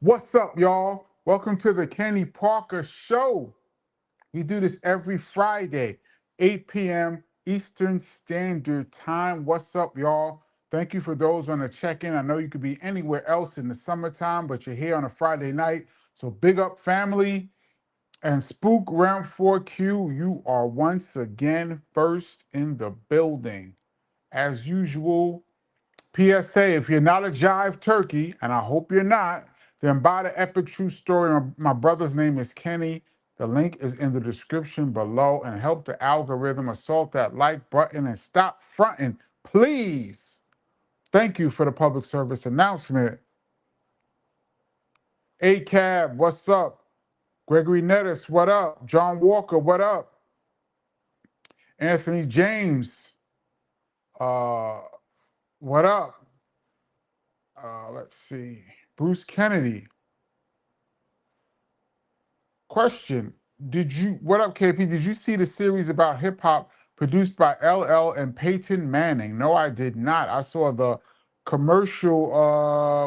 What's up, y'all? Welcome to the Kenny Parker Show. We do this every Friday, 8 p.m. Eastern Standard Time. What's up, y'all? Thank you for those on the check-in. I know you could be anywhere else in the summertime, but you're here on a Friday night. So big up, family. And Spook Round 4Q, you are once again first in the building. As usual, PSA, if you're not a jive turkey, and I hope you're not, then buy the epic true story. My brother's name is Kenny. The link is in the description below, and help the algorithm assault that like button and stop fronting, please. Thank you for the public service announcement. ACAB, what's up? Gregory Nettis, what up? John Walker, what up? Anthony James, uh, what up? Let's see. Bruce Kennedy. Question. What up, KP? Did you see the series about hip hop produced by LL and Peyton Manning? No, I did not. I saw the commercial,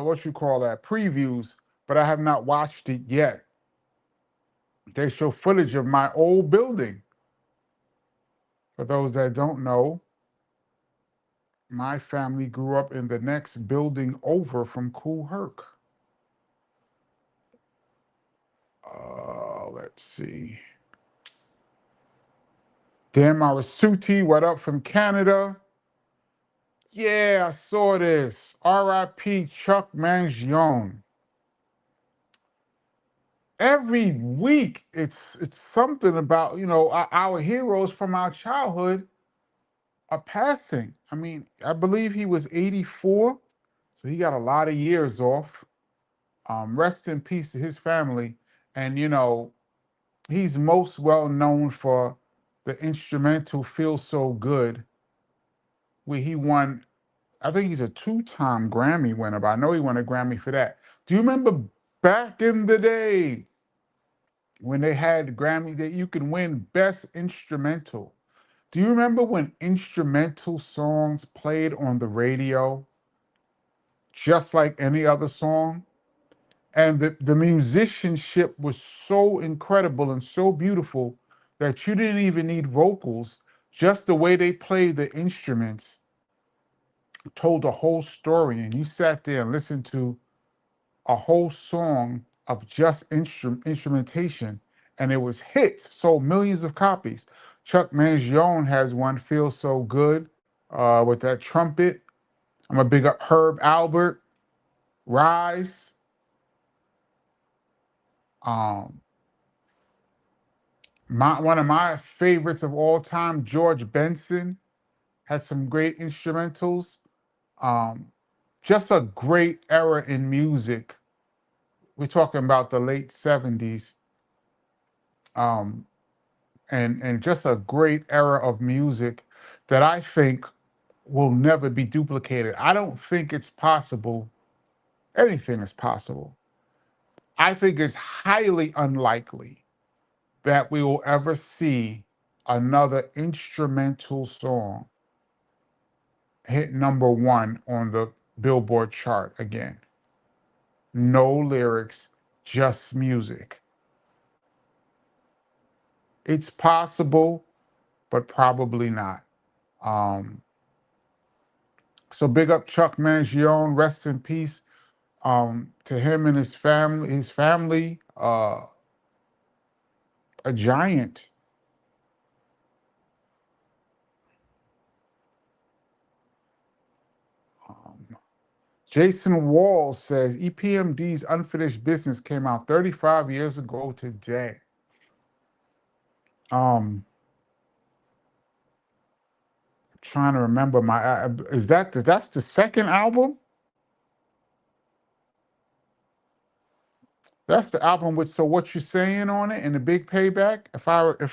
what you call that, previews, but I have not watched it yet. They show footage of my old building. For those that don't know, my family grew up in the next building over from Kool Herc. Let's see. Dan Marasuti, what up from Canada? Yeah, I saw this. R.I.P. Chuck Mangione. Every week, it's something about, our heroes from our childhood are passing. I mean, I believe he was 84, so he got a lot of years off. Rest in peace to his family. And, he's most well known for the instrumental Feel So Good, where he won, I think he's a two-time Grammy winner, but I know he won a Grammy for that. Do you remember back in the day when they had Grammy that you could win Best Instrumental? Do you remember when instrumental songs played on the radio just like any other song? And the musicianship was so incredible and so beautiful that you didn't even need vocals. Just the way they played the instruments told a whole story, and you sat there and listened to a whole song of just instrumentation, and it was hits, sold millions of copies. Chuck Mangione has one, Feel So Good, with that trumpet. I'm a big up Herb Albert, Rise. Um, one of my favorites of all time, George Benson, had some great instrumentals. Um, just a great era in music. We're talking about the late 70s. Um, and just a great era of music that I think will never be duplicated. I don't think it's possible. Anything is possible. I think it's highly unlikely that we will ever see another instrumental song hit number one on the Billboard chart again. No lyrics, just music. It's possible, but probably not. Um, so big up Chuck Mangione, rest in peace to him and his family. A giant. Um, Jason Wall says EPMD's Unfinished Business came out 35 years ago today. Trying to remember that's the second album? That's the album with So What You Saying on it and the Big Payback, if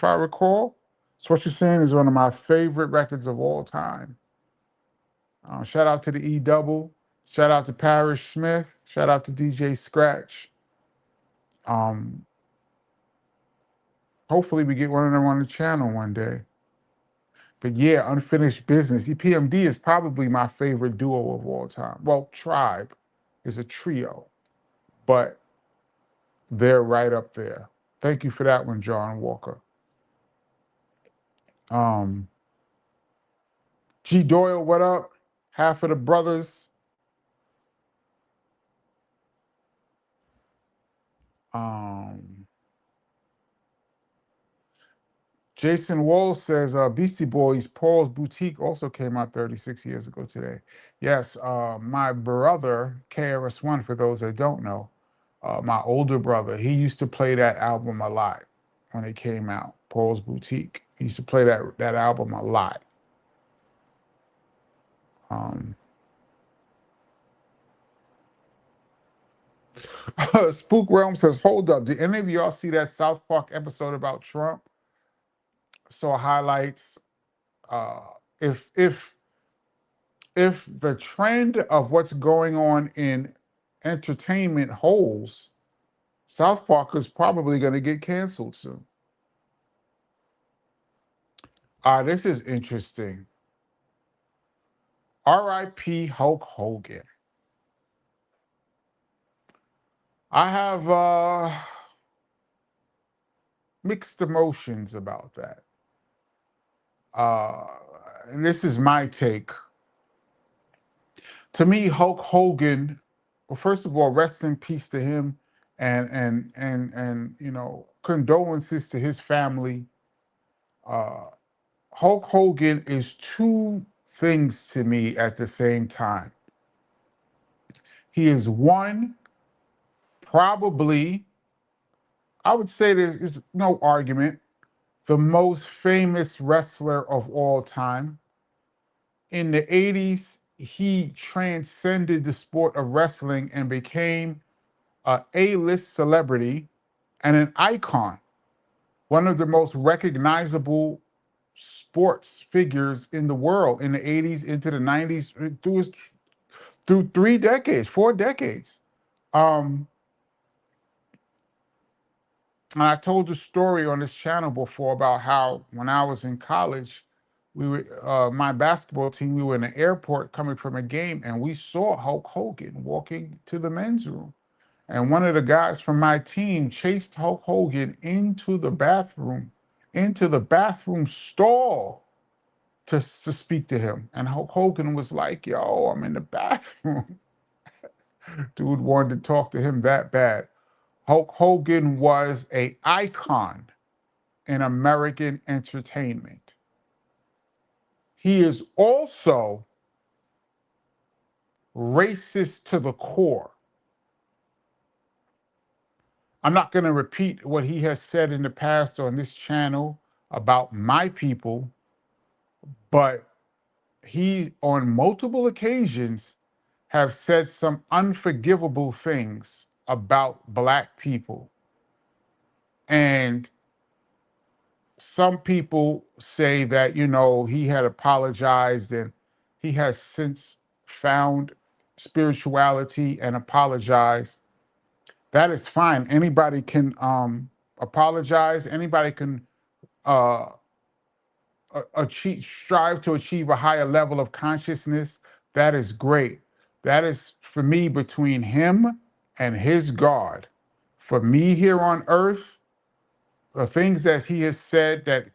I recall. So What You Saying is one of my favorite records of all time. Shout out to the E Double. Shout out to Parrish Smith. Shout out to DJ Scratch. Um, Hopefully we get one of them on the channel one day. But yeah, Unfinished Business. EPMD is probably my favorite duo of all time. Well, Tribe is a trio, but they're right up there. Thank you for that one, John Walker. Um, G Doyle, what up? Half of the brothers. Um, Jason Wall says Beastie Boys, Paul's Boutique also came out 36 years ago today. Yes, my brother, KRS-One, for those that don't know, my older brother, he used to play that album a lot when it came out, Paul's Boutique. He used to play that album a lot. Um, Spook Realm says, hold up, did any of y'all see that South Park episode about Trump? Saw highlights. Uh, if if the trend of what's going on in entertainment holds, South Park is probably going to get canceled soon. This is interesting. R.I.P. Hulk Hogan. I have mixed emotions about that. Uh, and this is my take. To me, Hulk Hogan, well, first of all, rest in peace to him, and condolences to his family. Uh, Hulk Hogan is two things to me at the same time. He is one, probably, I would say there's no argument, the most famous wrestler of all time. In the 80s, he transcended the sport of wrestling and became a A-list celebrity and an icon, one of the most recognizable sports figures in the world in the 80s into the 90s through 3 decades, 4 decades. Um, and I told the story on this channel before about how when I was in college, we were my basketball team, we were in an airport coming from a game, and we saw Hulk Hogan walking to the men's room. And one of the guys from my team chased Hulk Hogan into the bathroom stall to speak to him. And Hulk Hogan was like, yo, I'm in the bathroom. Dude wanted to talk to him that bad. Hulk Hogan was an icon in American entertainment. He is also racist to the core. I'm not going to repeat what he has said in the past on this channel about my people, but he, on multiple occasions, have said some unforgivable things about Black people. And some people say that, he had apologized and he has since found spirituality and apologized. That is fine. Anybody can apologize. Anybody can uh, strive to achieve a higher level of consciousness. That is great. That is, for me, between him and his God. For me here on earth, the things that he has said that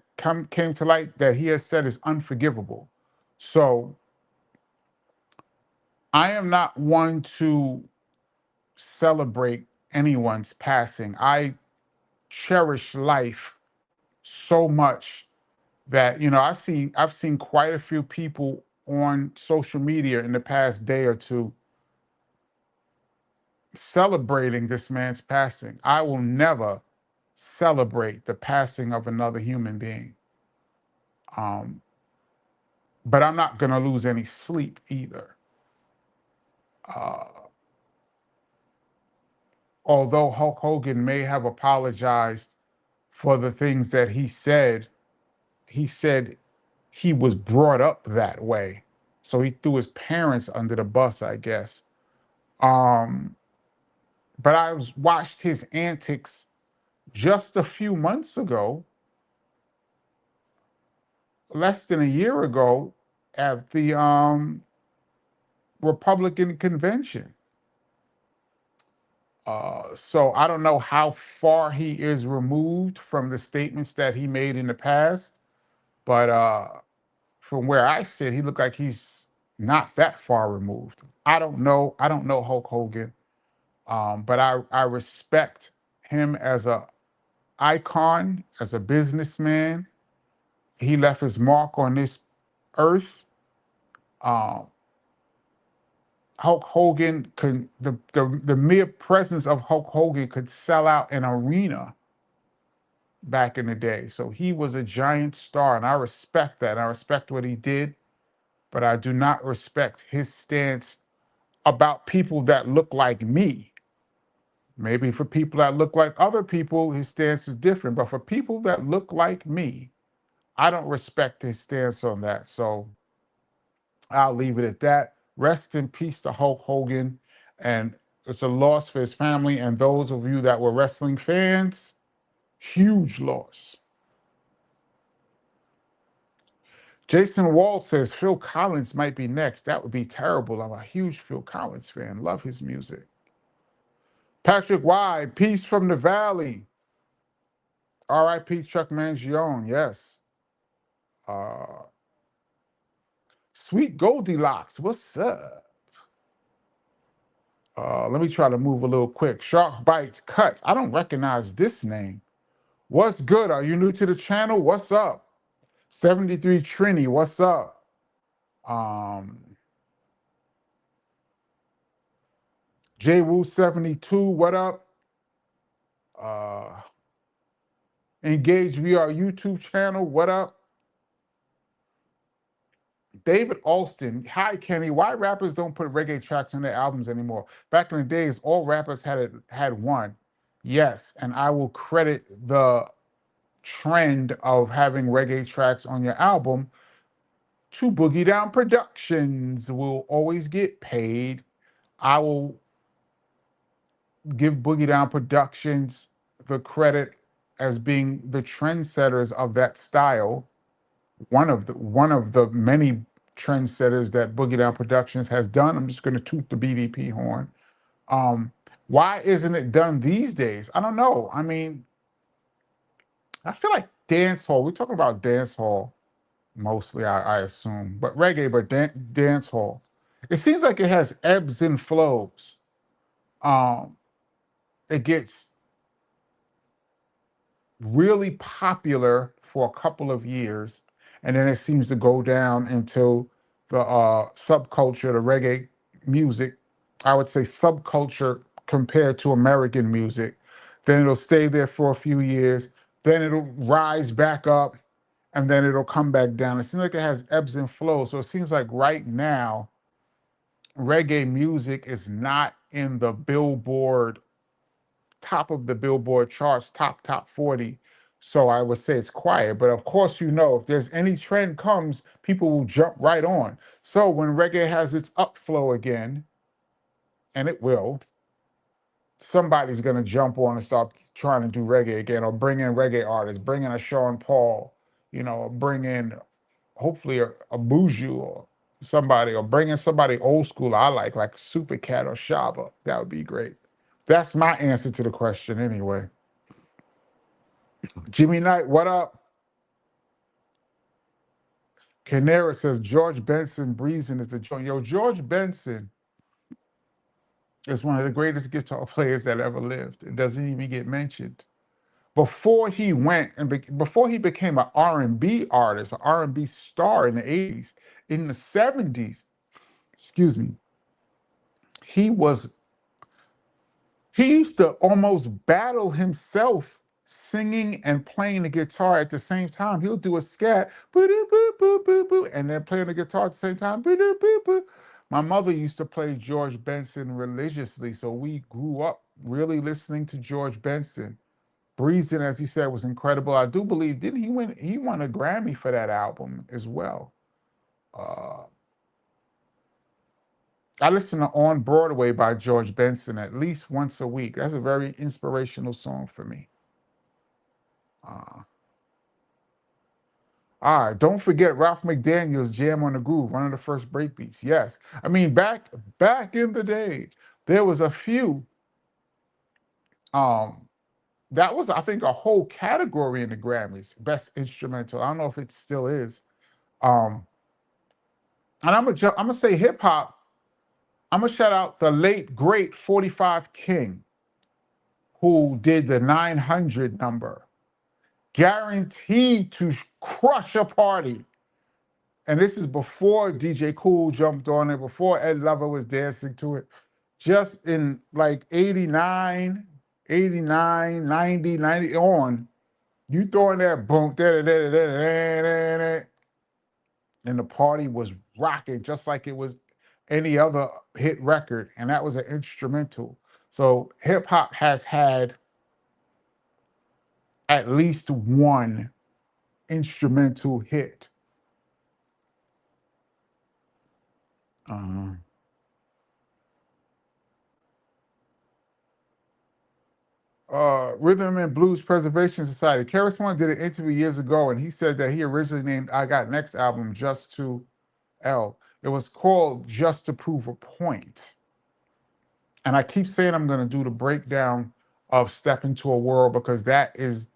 came to light that he has said is unforgivable. So I am not one to celebrate anyone's passing. I cherish life so much that, I've seen quite a few people on social media in the past day or two celebrating this man's passing. I will never celebrate the passing of another human being. But I'm not going to lose any sleep either. Uh, Although Hulk Hogan may have apologized for the things that he said he was brought up that way. So he threw his parents under the bus, I guess. But watched his antics just a few months ago, less than a year ago, at the Republican convention. So I don't know how far he is removed from the statements that he made in the past, but from where I sit, he looked like he's not that far removed. I don't know. I don't know Hulk Hogan, but I respect him as a icon, as a businessman. He left his mark on this earth. Um, Hulk Hogan could the mere presence of Hulk Hogan could sell out an arena back in the day. So he was a giant star, and I respect that. I respect what he did, but I do not respect his stance about people that look like me. Maybe for people that look like other people, his stance is different. But for people that look like me, I don't respect his stance on that. So I'll leave it at that. Rest in peace to Hulk Hogan. And it's a loss for his family. And those of you that were wrestling fans, huge loss. Jason Wall says Phil Collins might be next. That would be terrible. I'm a huge Phil Collins fan. Love his music. Patrick Y, Peace from the Valley. R.I.P. Chuck Mangione, yes. Uh, Sweet Goldilocks, what's up? Let me try to move a little quick. Shark Bites Cuts. I don't recognize this name. What's good? Are you new to the channel? What's up? 73 Trini, what's up? JWoo72, what up? Engage VR YouTube channel, what up? David Alston, hi Kenny. Why rappers don't put reggae tracks on their albums anymore? Back in the days, all rappers had one. Yes, and I will credit the trend of having reggae tracks on your album to Boogie Down Productions. Will always get paid. I will give Boogie Down Productions the credit as being the trendsetters of that style. One of the many trendsetters that Boogie Down Productions has done. I'm just going to toot the BDP horn. Why isn't it done these days? I don't know. I mean, I feel like dance hall. We're talking about dance hall mostly, I assume, but reggae, but dance hall. It seems like it has ebbs and flows. Um, it gets really popular for a couple of years, and then it seems to go down into the subculture, the reggae music. I would say subculture compared to American music. Then it'll stay there for a few years. Then it'll rise back up, and then it'll come back down. It seems like it has ebbs and flows. So it seems like right now, reggae music is not in the Billboard top of the Billboard charts, top 40. So I would say it's quiet. But of course, if there's any trend comes, people will jump right on. So when reggae has its upflow again, and it will, somebody's going to jump on and start trying to do reggae again, or bring in reggae artists, bring in a Sean Paul, bring in hopefully a Buju or somebody, or bring in somebody old school I like Super Cat or Shaba. That would be great. That's my answer to the question anyway. Jimmy Knight, what up? Canera says George Benson Breezing is the joint. Yo, George Benson is one of the greatest guitar players that ever lived. It doesn't even get mentioned. Before he went and before he became an R&B artist, an R&B star in the 80s, in the 70s, excuse me, he was he used to almost battle himself singing and playing the guitar at the same time. He'll do a scat, boo boo boo boo boo, and then playing the guitar at the same time, boo boo boo. My mother used to play George Benson religiously, so we grew up really listening to George Benson. Breezing, as you said, was incredible. I do believe, didn't he win? He won a Grammy for that album as well. Uh, I listen to On Broadway by George Benson at least once a week. That's a very inspirational song for me. All right, don't forget Ralph McDaniel's Jam on the Groove, one of the first breakbeats. Yes, I mean back in the day, there was a few Um, that was, I think, a whole category in the Grammys, best instrumental. I don't know if it still is. Um, and I'm gonna say hip hop. I'm gonna shout out the late great 45 King, who did the 900 number, guaranteed to crush a party. And this is before DJ Cool jumped on it, before Ed Lover was dancing to it. Just in like 89, 89, 90, 90 on, you throwing that boom, da, da, da, da, da, da, da, and the party was rocking just like it was any other hit record. And that was an instrumental. So hip hop has had at least one instrumental hit. Uh, Rhythm and Blues Preservation Society. Karis One did an interview years ago, and he said that he originally named I Got Next album Just to L. It was called Just to Prove a Point. And I keep saying I'm going to do the breakdown of Step Into a World because that is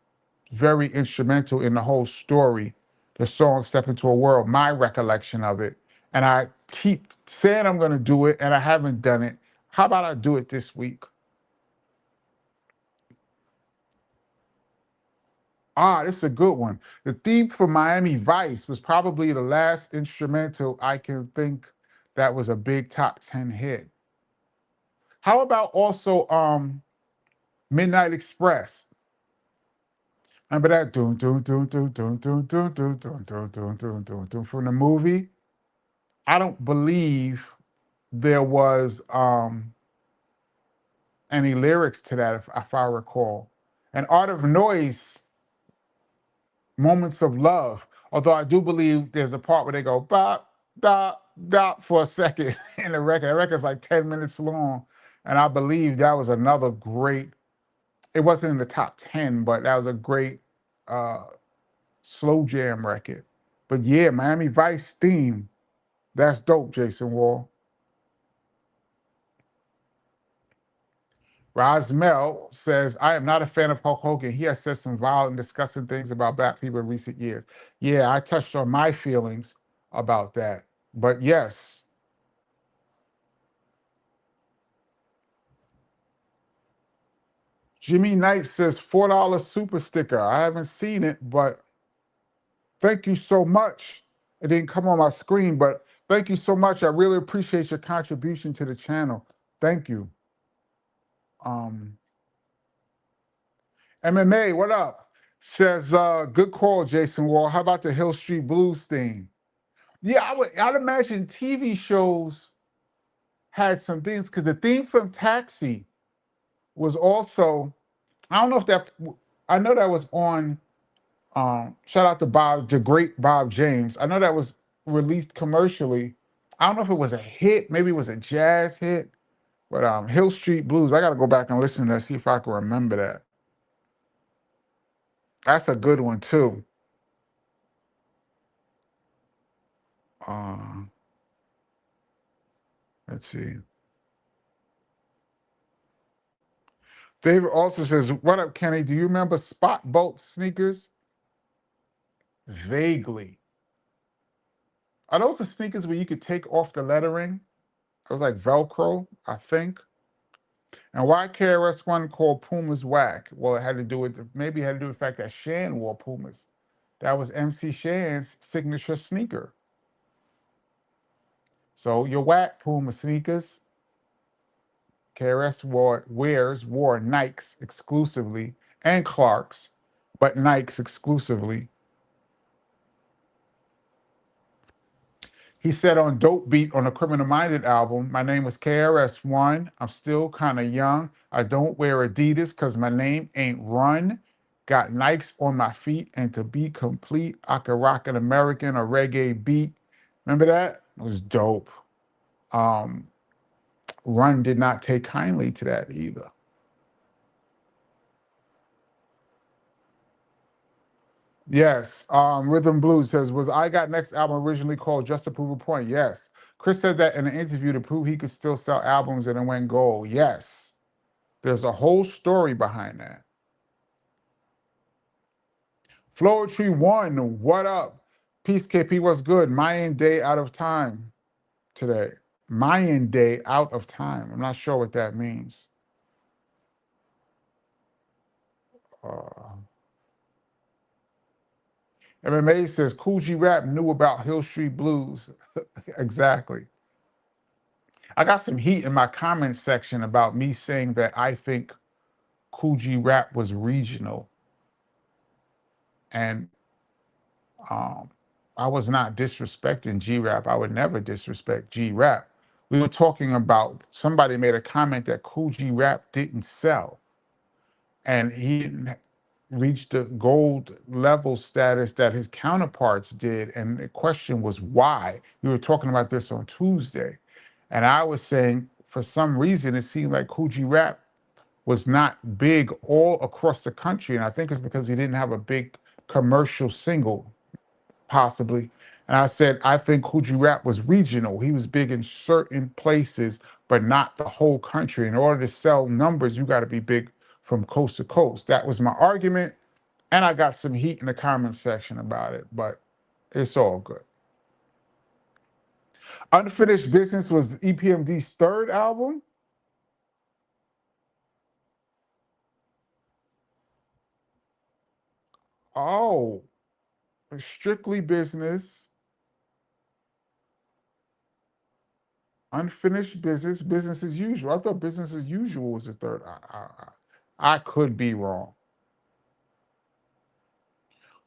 very instrumental in the whole story. The song Step Into a World, my recollection of it. And I keep saying I'm going to do it, and I haven't done it. How about I do it this week? This is a good one. The theme for Miami Vice was probably the last instrumental I can think that was a big top 10 hit. How about also Midnight Express? Remember that doom doom doom doom doom doom doom doom doom doom doom doom doom doom from the movie? I don't believe there was any lyrics to that, if I recall. And Art of Noise, Moments of Love. Although I do believe there's a part where they go bop, dop, dop for a second in the record. The record's like 10 minutes long. And I believe that was another great, it wasn't in the top 10, but that was a great uh, slow jam record. But yeah, Miami Vice theme, that's dope, Jason Wall. Rosmel says, I am not a fan of Hulk Hogan. He has said some violent and disgusting things about black people in recent years. Yeah, I touched on my feelings about that. But yes, Jimmy Knight says $4 super sticker. I haven't seen it, but thank you so much. It didn't come on my screen, but thank you so much. I really appreciate your contribution to the channel. Thank you. Um, MMA, what up? Says, good call, Jason Wall. How about the Hill Street Blues theme? Yeah, I'd imagine TV shows had some things because the theme from Taxi was also, I don't know if that, I know that was on, shout out to Bob, the great Bob James. I know that was released commercially. I don't know if it was a hit, maybe it was a jazz hit, but Hill Street Blues, I got to go back and listen to that, see if I can remember that. That's a good one too. Uh, let's see. David also says, what up, Kenny? Do you remember Spot Bolt sneakers? Vaguely. Are those the sneakers where you could take off the lettering? It was like Velcro, I think. And why KRS One called Pumas whack? Well, it had to do with maybe it had to do with the fact that Shan wore Pumas. That was MC Shan's signature sneaker. So your whack Puma sneakers. KRS wore Nikes exclusively and Clarks, but Nikes exclusively. He said on Dope Beat on the Criminal Minded album, my name was KRS-One. I'm still kind of young. I don't wear Adidas because my name ain't Run. Got Nikes on my feet, and to be complete, I could rock an American or reggae beat. Remember that? It was dope. Um, Run did not take kindly to that either. Yes. Rhythm Blues says, was I Got Next album originally called Just to Prove a Point? Yes. Chris said that in an interview to prove he could still sell albums and it went gold. Yes. There's a whole story behind that. Floetry One, what up? Peace, KP, what's good? Mayan day out of time today. Mayan day out of time. I'm not sure what that means. Uh, MMA says Cool G Rap knew about Hill Street Blues. Exactly. I got some heat in my comments section about me saying that I think Cool G Rap was regional. And um, I was not disrespecting G Rap. I would never disrespect G Rap. We were talking about, somebody made a comment that Cool G Rap didn't sell. And he didn't reach the gold level status that his counterparts did. And the question was why. We were talking about this on Tuesday. And I was saying, for some reason, it seemed like Cool G Rap was not big all across the country. And I think it's because he didn't have a big commercial single, possibly. And I said, I think Cool G Rap was regional. He was big in certain places, but not the whole country. In order to sell numbers, you got to be big from coast to coast. That was my argument. And I got some heat in the comment section about it, but it's all good. Unfinished Business was EPMD's third album. Oh, Strictly Business, Unfinished Business, Business as Usual. I thought Business as Usual was the third. I could be wrong.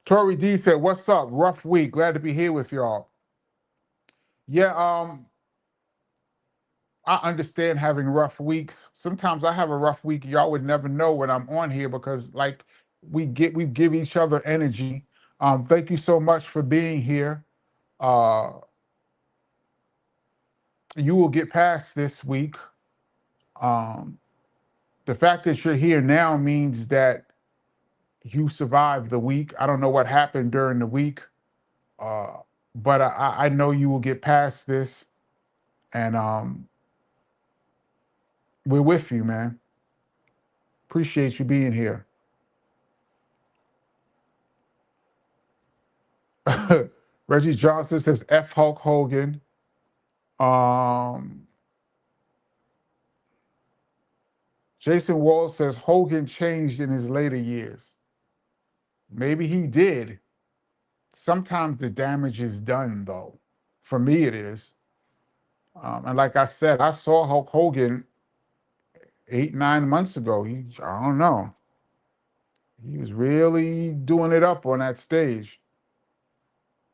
Tori D said, "What's up? Rough week. Glad to be here with y'all." Yeah, I understand having rough weeks. Sometimes I have a rough week. Y'all would never know when I'm on here because, like, we give each other energy. Thank you so much for being here. Uh, you will get past this week. Um, the fact that you're here now means that you survived the week. I don't know what happened during the week, uh, but I know you will get past this, and we're with you, man. Appreciate you being here. Reggie Johnson says F Hulk Hogan. Um, Jason Wall says Hogan changed in his later years. Maybe he did. Sometimes the damage is done, though. For me, it is. And like I said, I saw Hulk Hogan 8, 9 months ago. I don't know. He was really doing it up on that stage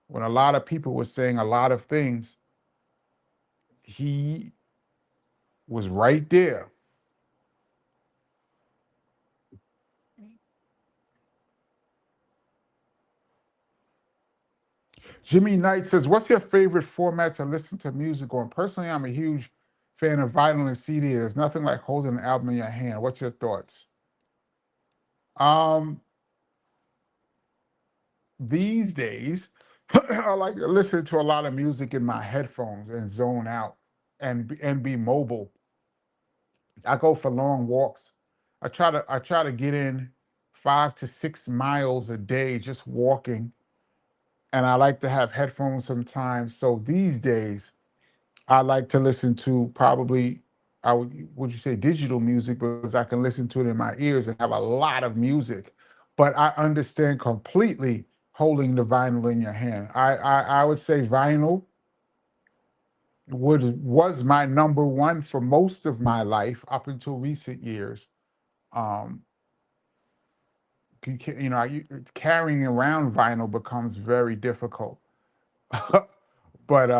when a lot of people were saying a lot of things. He was right there. Jimmy Knight says, "What's your favorite format to listen to music on?" Personally, I'm a huge fan of vinyl and CD. There's nothing like holding an album in your hand. What's your thoughts? Um, these days, I like to listen to a lot of music in my headphones and zone out and be mobile. I go for long walks. I try to get in 5 to 6 miles a day just walking, and I like to have headphones sometimes. So these days, I like to listen to probably, would you say digital music, because I can listen to it in my ears and have a lot of music. But I understand completely holding the vinyl in your hand. I would say vinyl was my number one for most of my life up until recent years. Um, carrying around vinyl becomes very difficult. But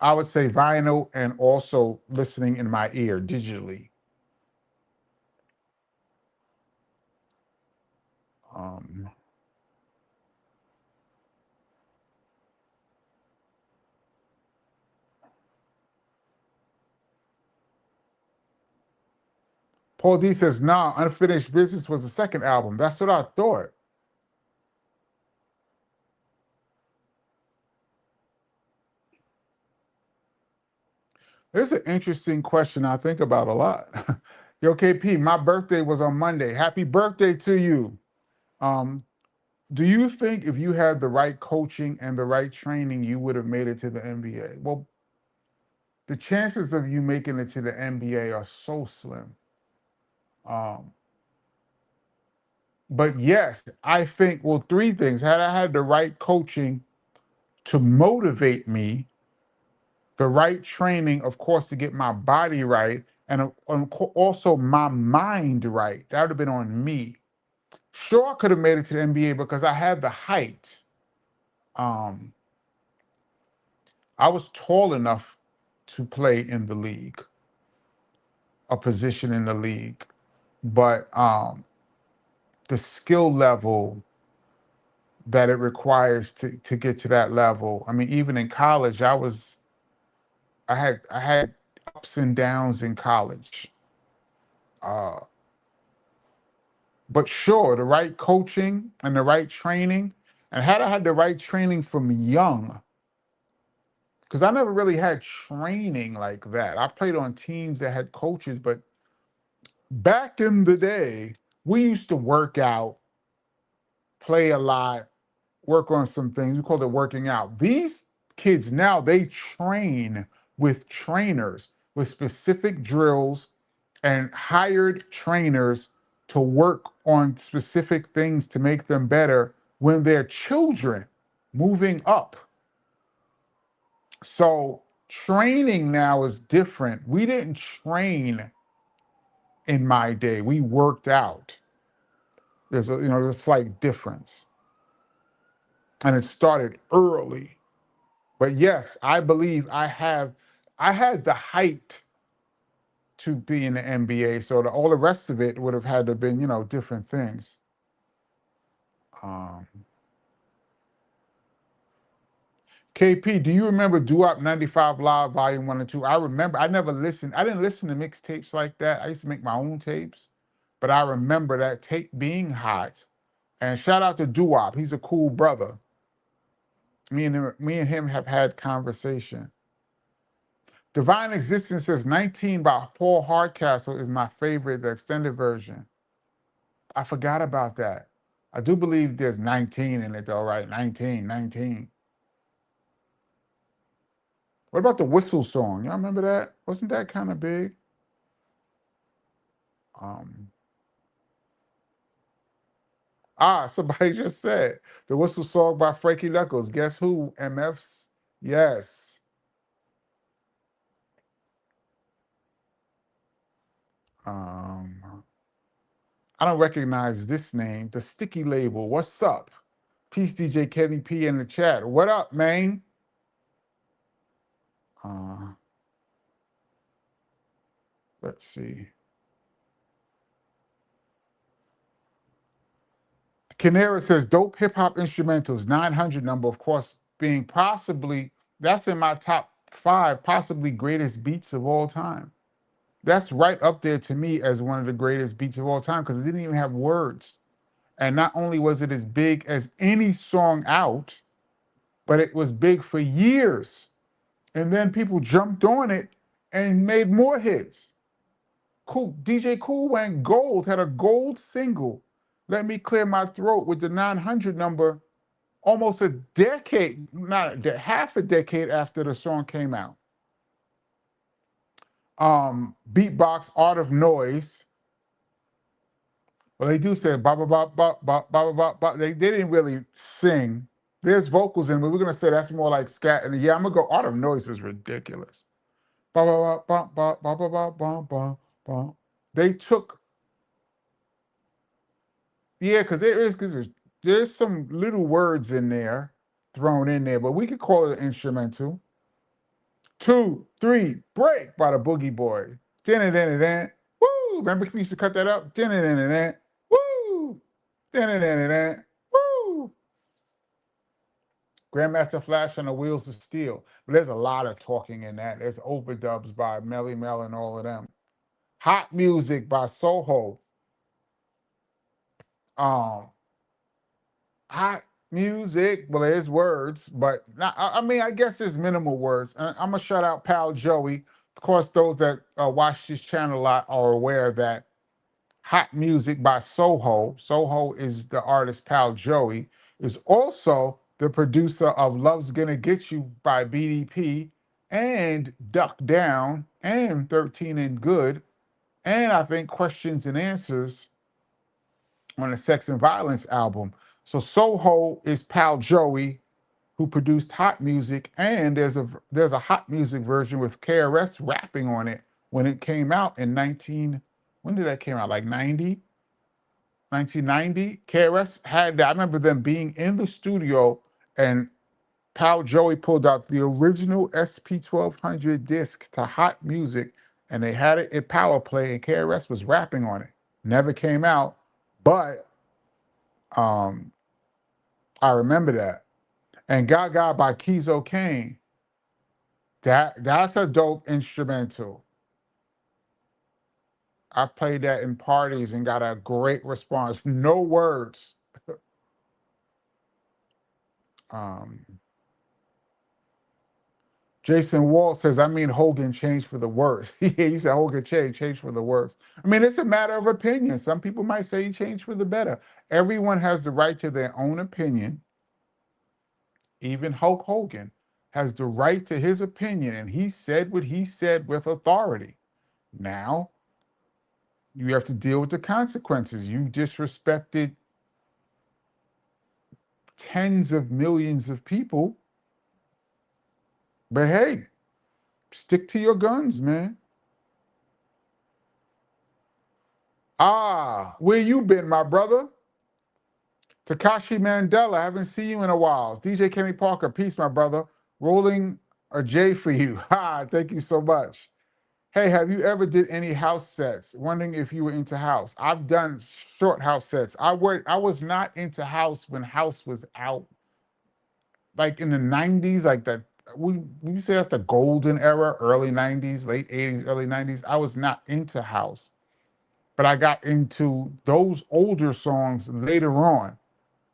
I would say vinyl and also listening in my ear digitally. Um, Paul D says, "Nah, Unfinished Business was the second album." That's what I thought. It's an interesting question I think about a lot. Yo, KP, my birthday was on Monday. Happy birthday to you. Um, do you think if you had the right coaching and the right training, you would have made it to the NBA? Well, the chances of you making it to the NBA are so slim. Um, but yes, I think, well, three things. Had I had the right coaching to motivate me, the right training, of course, to get my body right, and also my mind right, that would have been on me. Sure, I could have made it to the NBA because I had the height. Um, I was tall enough to play in the league, a position in the league, but the skill level that it requires to get to that level. I mean, even in college, I had ups and downs in college. Uh, but sure, the right coaching and the right training, and had I had the right training from young, because I never really had training like that. I played on teams that had coaches, but back in the day, we used to work out, play a lot, work on some things. We called it working out. These kids now, they train with trainers with specific drills and hired trainers to work on specific things to make them better when they're children moving up. So training now is different. We didn't train in my day. We worked out. There's a slight difference. And it started early. But yes, I believe I had the height to be in the NBA. So all the rest of it would have had to have been, different things. Um, KP, do you remember Doo-Wop 95 Live Volume 1 and 2? I remember. I never listened. I didn't listen to mixtapes like that. I used to make my own tapes. But I remember that tape being hot. And shout out to Doo-Wop. He's a cool brother. Me and him have had conversation. Divine Existence says 19 by Paul Hardcastle is my favorite, the extended version. I forgot about that. I do believe there's 19 in it though, right? 19, 19. What about the Whistle song? Y'all remember that? Wasn't that kind of big? Um, Somebody just said the Whistle song by Frankie Knuckles. Guess who? MF's? Yes. Um, I don't recognize this name. The Sticky Label. What's up? Peace, DJ Kenny P in the chat. What up, man? Uh, let's see. Canera says dope hip hop instrumentals, 900 number, of course, being possibly, that's in my top five, possibly greatest beats of all time. That's right up there to me as one of the greatest beats of all time because it didn't even have words. And not only was it as big as any song out, but it was big for years. And then people jumped on it and made more hits. Cool. DJ Cool went gold, had a gold single. Let Me Clear My Throat with the 900 number almost a decade, not half a decade after the song came out. Beatbox, Art of Noise. Well, they do say ba ba ba ba ba ba ba ba. They didn't really sing. There's vocals in, but we're gonna say that's more like scat. And yeah, I'm gonna go. Art of Noise was ridiculous. Ba ba ba ba ba ba ba ba ba ba. They took, yeah, because there's some little words in there thrown in there, but we could call it an instrumental. 2, 3, break by the Boogie Boy. Din-din-din-din. Woo! Remember we used to cut that up? Din-din-din-din. Woo! Din-din-din-din. Woo! Grandmaster Flash on the Wheels of Steel. But there's a lot of talking in that. There's overdubs by Melly Mel and all of them. Hot Music by Soho. Um, Hot Music. Well, there's words, but not, I mean, I guess there's minimal words. And I'm gonna shout out pal Joey. Of course, those that watch this channel a lot are aware that Hot Music by Soho is the artist Pal Joey, is also the producer of Love's Gonna Get You by BDP and Duck Down and 13 and Good, and I think Questions and Answers on the Sex and Violence album. So Soho is Pal Joey, who produced Hot Music, and there's a Hot Music version with KRS rapping on it when it came out in 19. When did that came out? Like 90, 1990. KRS had that. I remember them being in the studio, and Pal Joey pulled out the original SP 1200 disc to Hot Music, and they had it at Power Play, and KRS was rapping on it. Never came out, but um, I remember that. And Gaga by Kizo Kane. That's a dope instrumental. I played that in parties and got a great response. No words. Um, Jason Wall says, I mean, Hogan changed for the worse. Yeah, you said Hogan changed for the worse. I mean, it's a matter of opinion. Some people might say he changed for the better. Everyone has the right to their own opinion. Even Hulk Hogan has the right to his opinion, and he said what he said with authority. Now, you have to deal with the consequences. You disrespected tens of millions of people, but hey, stick to your guns, man. Ah, where you been, my brother? Takashi Mandela, I haven't seen you in a while. DJ Kenny Parker, peace, my brother. Rolling a J for you. Ha, thank you so much. Hey, have you ever did any house sets? Wondering if you were into house. I've done short house sets. I was not into house when house was out, like in the 90s, like that. We say that's the golden era, early 90s, late 80s, early 90s. I was not into house, but I got into those older songs later on.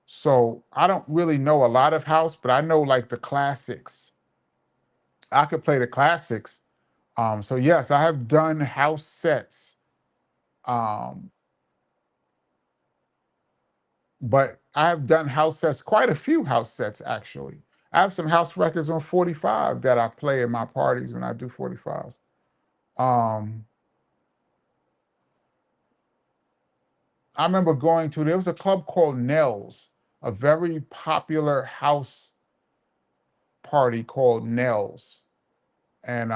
So I don't really know a lot of house, but I know like the classics. I could play the classics. So yes, I have done house sets. Um, but I have done house sets, quite a few house sets actually. I have some house records on 45 that I play in my parties when I do 45s. Um, I remember going to, there was a club called Nell's, a very popular house party called Nell's. And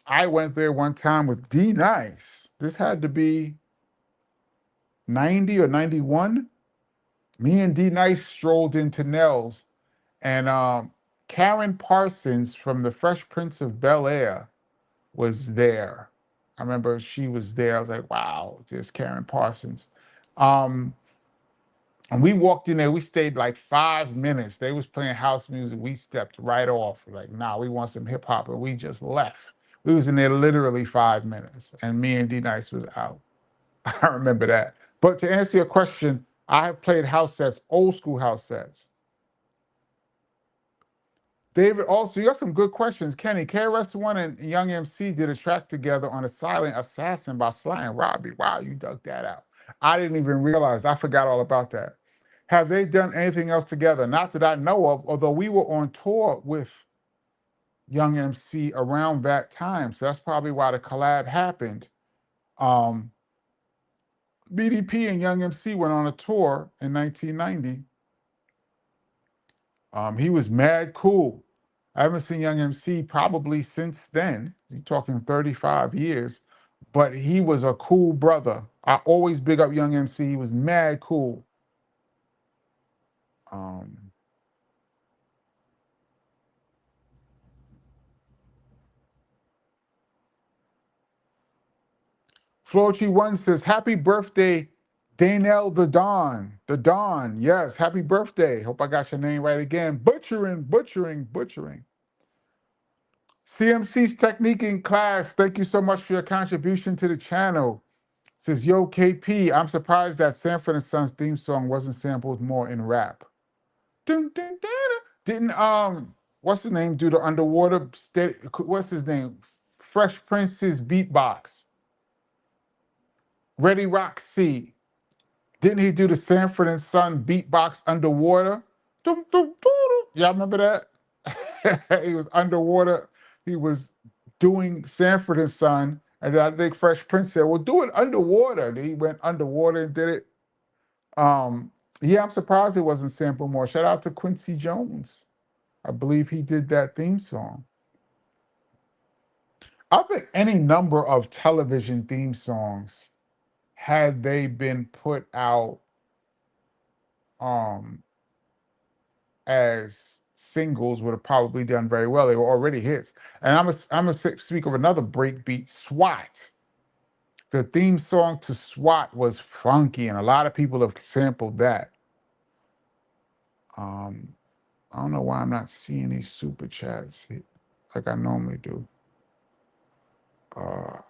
I went there one time with D Nice. This had to be 90 or 91. Me and D Nice strolled into Nell's, and Karen Parsons from the Fresh Prince of Bel-Air was there. I remember she was there. I was like, wow, there's Karen Parsons. Um, and we walked in there, we stayed like 5 minutes. They was playing house music. We stepped right off. Like, nah, we want some hip hop, and we just left. We was in there literally 5 minutes, and me and D Nice was out. I remember that. But to answer your question, I have played house sets, old school house sets. David, also, you got some good questions. Kenny, KRS-One and Young MC did a track together on A Silent Assassin by Sly and Robbie. Wow, you dug that out. I didn't even realize. I forgot all about that. Have they done anything else together? Not that I know of, although we were on tour with Young MC around that time. So that's probably why the collab happened. Um, BDP and Young MC went on a tour in 1990. He was mad cool. I haven't seen Young MC probably since then. You're talking 35 years, but he was a cool brother. I always big up Young MC. He was mad cool. Um, Flochi One says, happy birthday, Danelle the Don. The Don, yes, happy birthday. Hope I got your name right again. Butchering. CMC's Technique in Class, thank you so much for your contribution to the channel. Says, yo, KP, I'm surprised that Sanford and Sons theme song wasn't sampled more in rap. Dun, dun, dun, dun. Didn't, what's his name, do the underwater, what's his name? Fresh Prince's beatbox. Ready Roxy. Didn't he do the Sanford and Son beatbox underwater? Dum, dum, dum, dum. Y'all remember that? He was underwater. He was doing Sanford and Son, and then I think Fresh Prince said, "Well, do it underwater." Then he went underwater and did it. Yeah, I'm surprised it wasn't sampled more. Shout out to Quincy Jones. I believe he did that theme song. I think any number of television theme songs, had they been put out um as singles, would have probably done very well. They were already hits. And I'm gonna speak of another breakbeat, SWAT. The theme song to SWAT was funky, and a lot of people have sampled that. Um, I don't know why I'm not seeing these super chats like I normally do. Uh,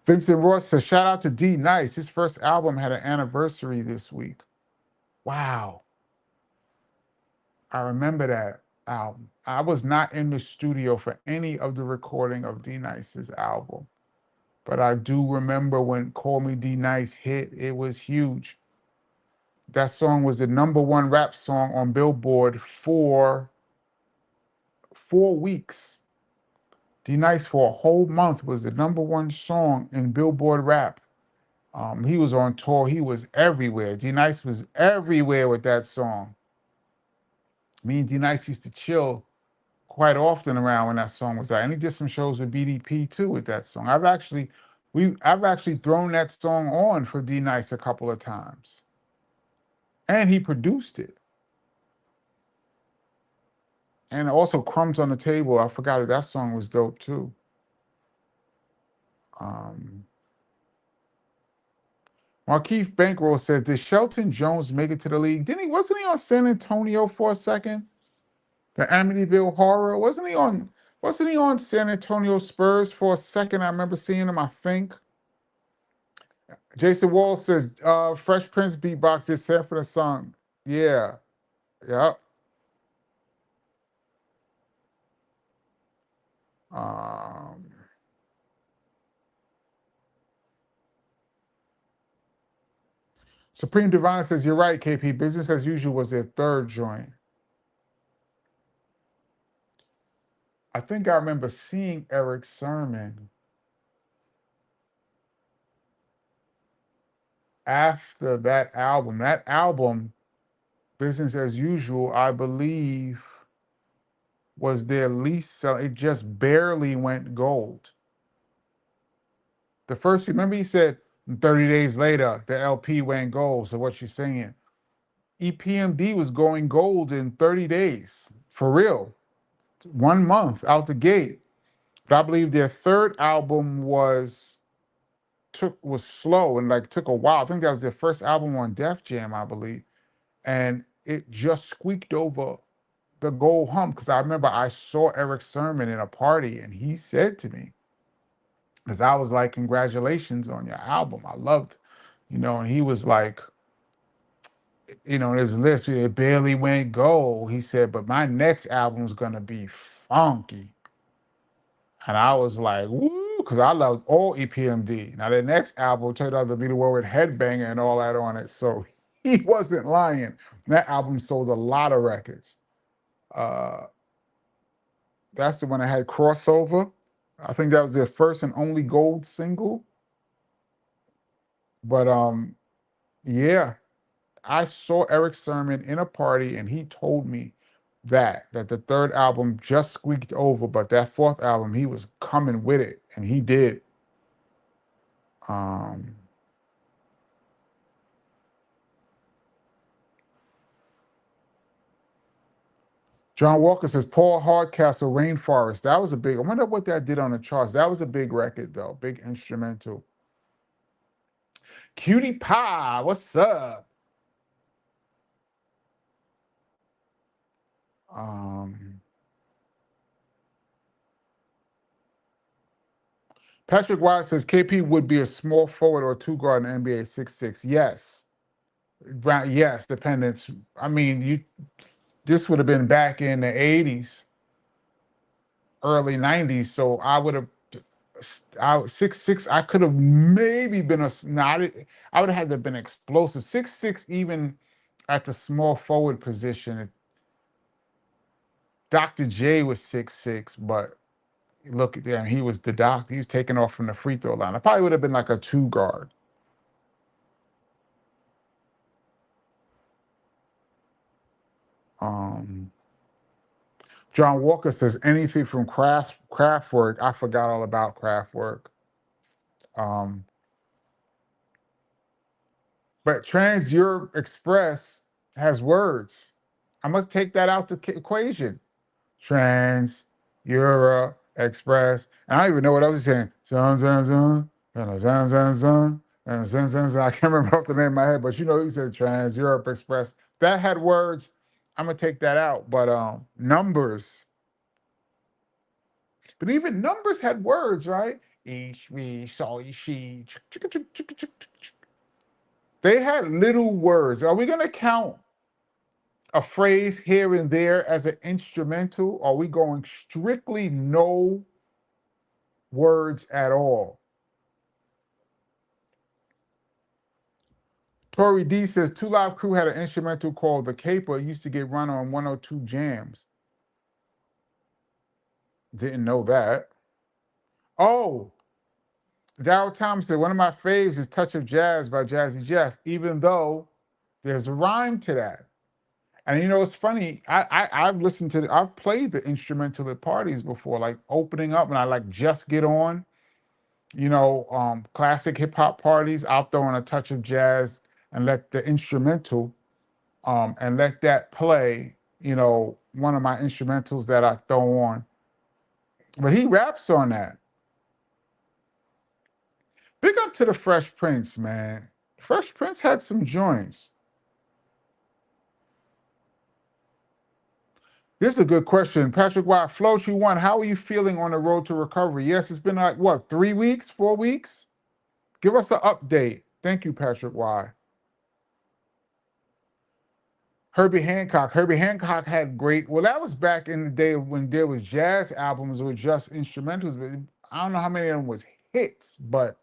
Vincent Ross says, shout out to D Nice. His first album had an anniversary this week. Wow. I remember that album. I was not in the studio for any of the recording of D Nice's album, but I do remember when Call Me D Nice hit, it was huge. That song was the #1 rap song on Billboard for 4 weeks. D Nice for a whole month was the #1 song in Billboard rap. He was on tour. He was everywhere. D Nice was everywhere with that song. Me and D Nice used to chill quite often around when that song was out. And he did some shows with BDP too with that song. I've actually thrown that song on for D Nice a couple of times. And he produced it. And also Crumbs on the Table. I forgot that song was dope too. Markeith Bankroll says, did Shelton Jones make it to the league? Wasn't he on San Antonio for a second? The Amityville Horror. Wasn't he on San Antonio Spurs for a second? I remember seeing him, I think. Jason Wall says, Fresh Prince beatbox is set for the song. Yeah. Yep. Supreme Divine says, you're right, KP. Business as Usual was their third joint. I think I remember seeing Eric Sermon after that album. That album, Business as Usual, I believe, was their least sell. It just barely went gold. The first, remember he said 30 days later, the LP went gold. So what you saying? EPMD was going gold in 30 days, for real. 1 month out the gate. But I believe their third album was slow and like took a while. I think that was their first album on Def Jam, I believe. And it just squeaked over the gold hump, because I remember I saw Eric Sermon in a party and he said to me, because I was like, congratulations on your album. I loved, and he was like, his list, it barely went gold. He said, but my next album's gonna be funky. And I was like, woo, because I loved all EPMD. Now the next album turned out to be the one with Headbanger and all that on it. So he wasn't lying. That album sold a lot of records. That's the one that had Crossover. I think that was their first and only gold single. But yeah, I saw Eric Sermon in a party and he told me that the third album just squeaked over, but that fourth album, he was coming with it, and he did. John Walker says, Paul Hardcastle, Rainforest. That was a big, I wonder what that did on the charts. That was a big record, though, big instrumental. Cutie Pie, what's up? Patrick Wise says, KP would be a small forward or two guard in the NBA 6'6". Yes. Yes, dependence. I mean, this would have been back in the 80s. early '90s, so I would have. I was 6'6". I could have maybe been not. I would have had to have been explosive. 6'6", even at the small forward position. Dr. J was 6'6", but look at that. He was the doctor. He was taking off from the free throw line. I probably would have been like a two guard. Um, John Walker says anything from Kraftwerk. I forgot all about Kraftwerk. Um, but Trans Europe Express has words. I'm gonna take that out the equation. Trans Europe Express. And I don't even know what else he's saying. Zun zun zun, and a zun zun zun, and a zun zun zun. I can't remember off the name of my head, but you know he said Trans Europe Express. That had words. I'm gonna take that out. But numbers. But even numbers had words, right? Each, we, saw, she. They had little words. Are we gonna count a phrase here and there as an instrumental? Are we going strictly no words at all? Tori D says Two Live Crew had an instrumental called The Caper. It used to get run on 102 Jams. Didn't know that. Oh, Darryl Thomas said one of my faves is Touch of Jazz by Jazzy Jeff, even though there's a rhyme to that. And you know, it's funny. I've listened to I've played the instrumental at parties before, like opening up, and I like just get on. Classic hip hop parties. I'll throw in a touch of jazz and let the instrumental, and let that play. One of my instrumentals that I throw on. But he raps on that. Big up to the Fresh Prince, man. Fresh Prince had some joints. This is a good question. Patrick White, Float You One, how are you feeling on the road to recovery? Yes, it's been like, what, 3 weeks, 4 weeks? Give us an update. Thank you, Patrick Y. Herbie Hancock. Herbie Hancock had great, well, that was back in the day when there was jazz albums or just instrumentals, but I don't know how many of them was hits, but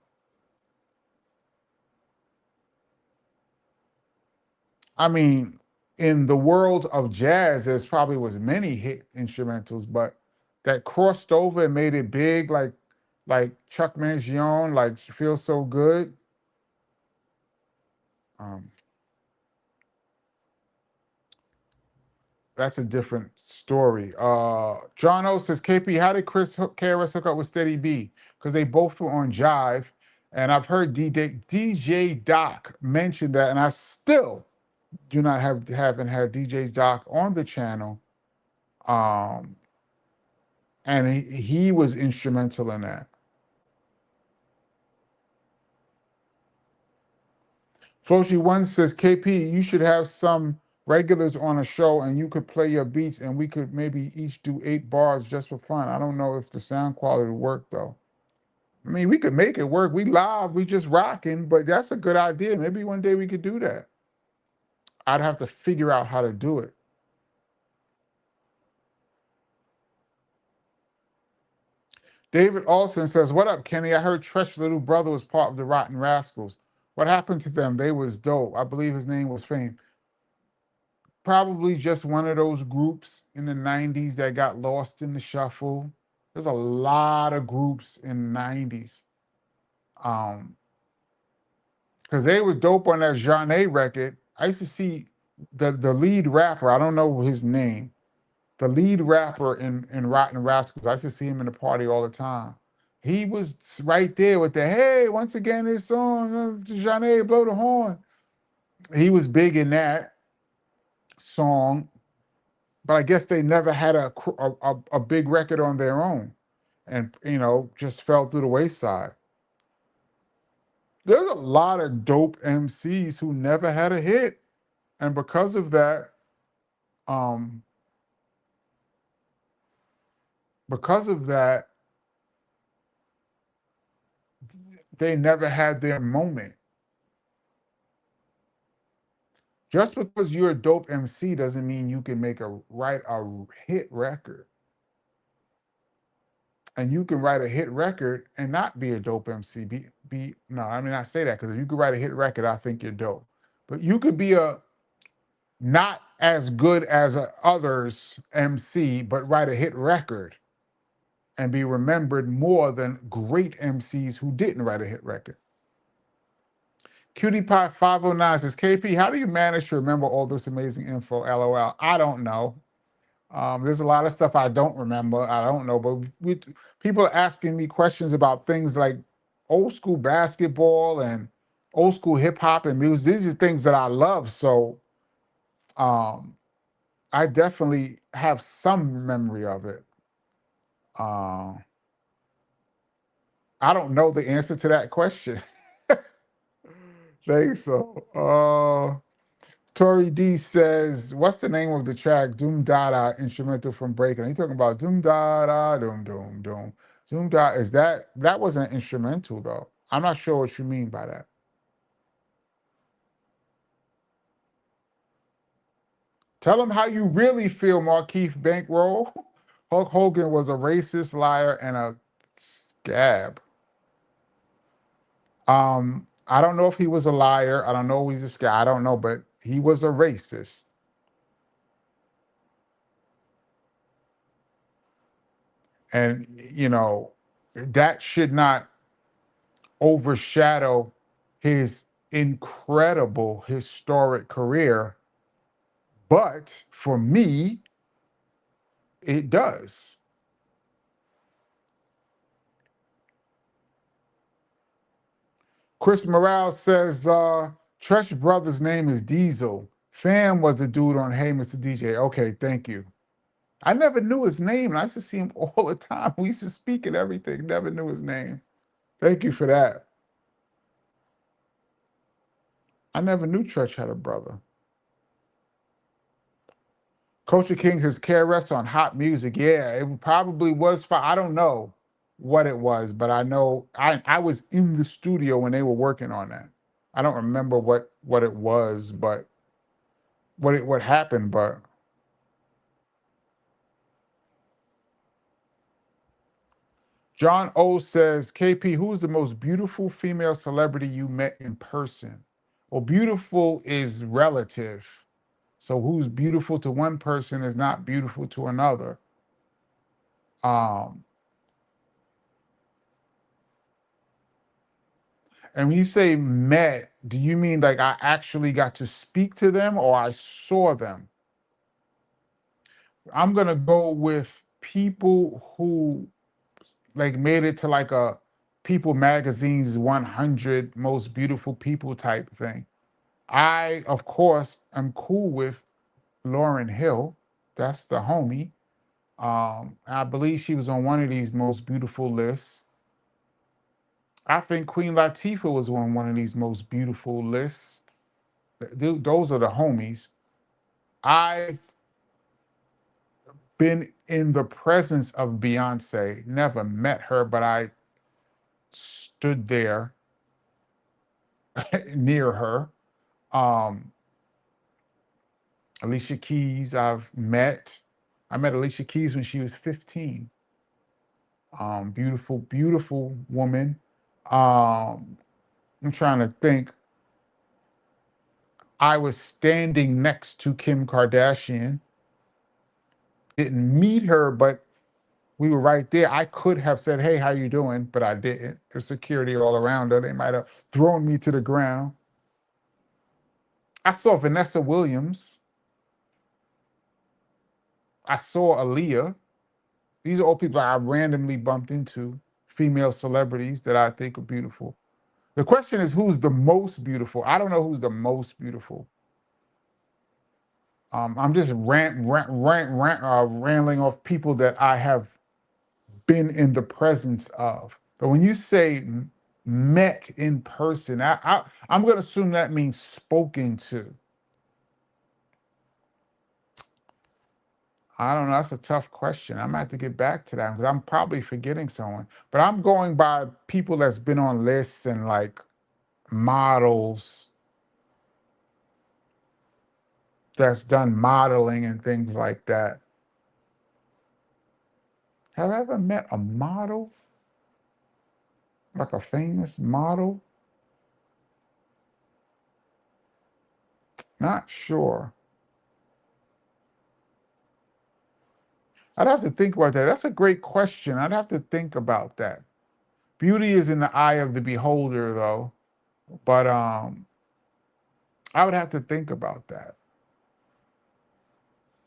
I mean, in the world of jazz, there's probably was many hit instrumentals, but that crossed over and made it big, like Chuck Mangione, like Feels So Good. Um, that's a different story. John O says, KP, how did KRS hook up with Steady B? Because they both were on Jive, and I've heard DJ Doc mention that, and I still do not haven't had DJ Doc on the channel. Um, and he was instrumental in that. Floshi One says, KP, you should have some regulars on a show and you could play your beats and we could maybe each do 8 bars just for fun. I don't know if the sound quality would work though. I mean, we could make it work. We live, we just rocking, but that's a good idea. Maybe one day we could do that. I'd have to figure out how to do it. David Olson says, what up, Kenny? I heard Tresh Little Brother was part of the Rotten Rascals. What happened to them? They was dope. I believe his name was Fame. Probably just one of those groups in the 90s that got lost in the shuffle. There's a lot of groups in the 90s. Because they was dope on that Jeanne record. I used to see the lead rapper, I don't know his name, the lead rapper in Rotten Rascals. I used to see him in the party all the time. He was right there with the, hey, once again, this song, Jeanne, blow the horn. He was big in that song, but I guess they never had a big record on their own, and just fell through the wayside. There's a lot of dope MCs who never had a hit, and because of that, um, because of that, they never had their moment. Just because you're a dope MC doesn't mean you can write a hit record. and you can write a hit record and not be a dope MC. No, I mean I say that because if you could write a hit record, I think you're dope. But you could be a not as good as a others MC, but write a hit record and be remembered more than great MCs who didn't write a hit record. Cutie Pie 509 says, KP, how do you manage to remember all this amazing info? LOL. I don't know. There's a lot of stuff I don't remember. I don't know, but people are asking me questions about things like old school basketball and old school hip hop and music. These are things that I love. So um, I definitely have some memory of it. Uh, I don't know the answer to that question. Think so. Tori D says, "What's the name of the track Doom Dada instrumental from Breaking?" Are you talking about Doom Dada, Doom Doom Doom, Doom Dada? Is that was an instrumental though? I'm not sure what you mean by that. Tell them how you really feel, Markeith Bankroll. Hulk Hogan was a racist, liar, and a scab. I don't know if he was a liar. I don't know if he's a scab. I don't know, but he was a racist. And that should not overshadow his incredible historic career. But for me, it does. Chris Morales says, Tresh brother's name is Diesel. Fam was the dude on Hey Mr. DJ. Okay, thank you. I never knew his name, and I used to see him all the time. We used to speak and everything, never knew his name. Thank you for that. I never knew Tresh had a brother. Culture King says KRS on hot music. Yeah, it probably was for, I don't know what it was, but I know I was in the studio when they were working on that. I don't remember what it was, but what happened, but John O says, KP, who's the most beautiful female celebrity you met in person? Well, beautiful is relative. So who's beautiful to one person is not beautiful to another. Um, And when you say met, do you mean like I actually got to speak to them or I saw them? I'm gonna go with people who like made it to like a People Magazine's 100 most beautiful people type thing. I, of course, am cool with Lauryn Hill. That's the homie. I believe she was on one of these most beautiful lists. I think Queen Latifah was on one of these most beautiful lists. Those are the homies. I've been in the presence of Beyonce, never met her, but I stood there near her. Um, Alicia Keys, I've met. I met Alicia Keys when she was 15. Beautiful, beautiful woman. I'm trying to think. I was standing next to Kim Kardashian. Didn't meet her, but we were right there. I could have said, "Hey, how you doing?" But I didn't. There's security all around her. They might have thrown me to the ground. I saw Vanessa Williams. I saw Aaliyah. These are all people I randomly bumped into, female celebrities that I think are beautiful. The question is, who's the most beautiful? I don't know who's the most beautiful. I'm just rambling off people that I have been in the presence of. But when you say met in person, I'm going to assume that means spoken to. I don't know. That's a tough question. I'm going to have to get back to that because I'm probably forgetting someone. But I'm going by people that's been on lists and like models that's done modeling and things like that. Have I ever met a model, like a famous model? Not sure. I'd have to think about that. That's a great question. I'd have to think about that. Beauty is in the eye of the beholder, though. But I would have to think about that.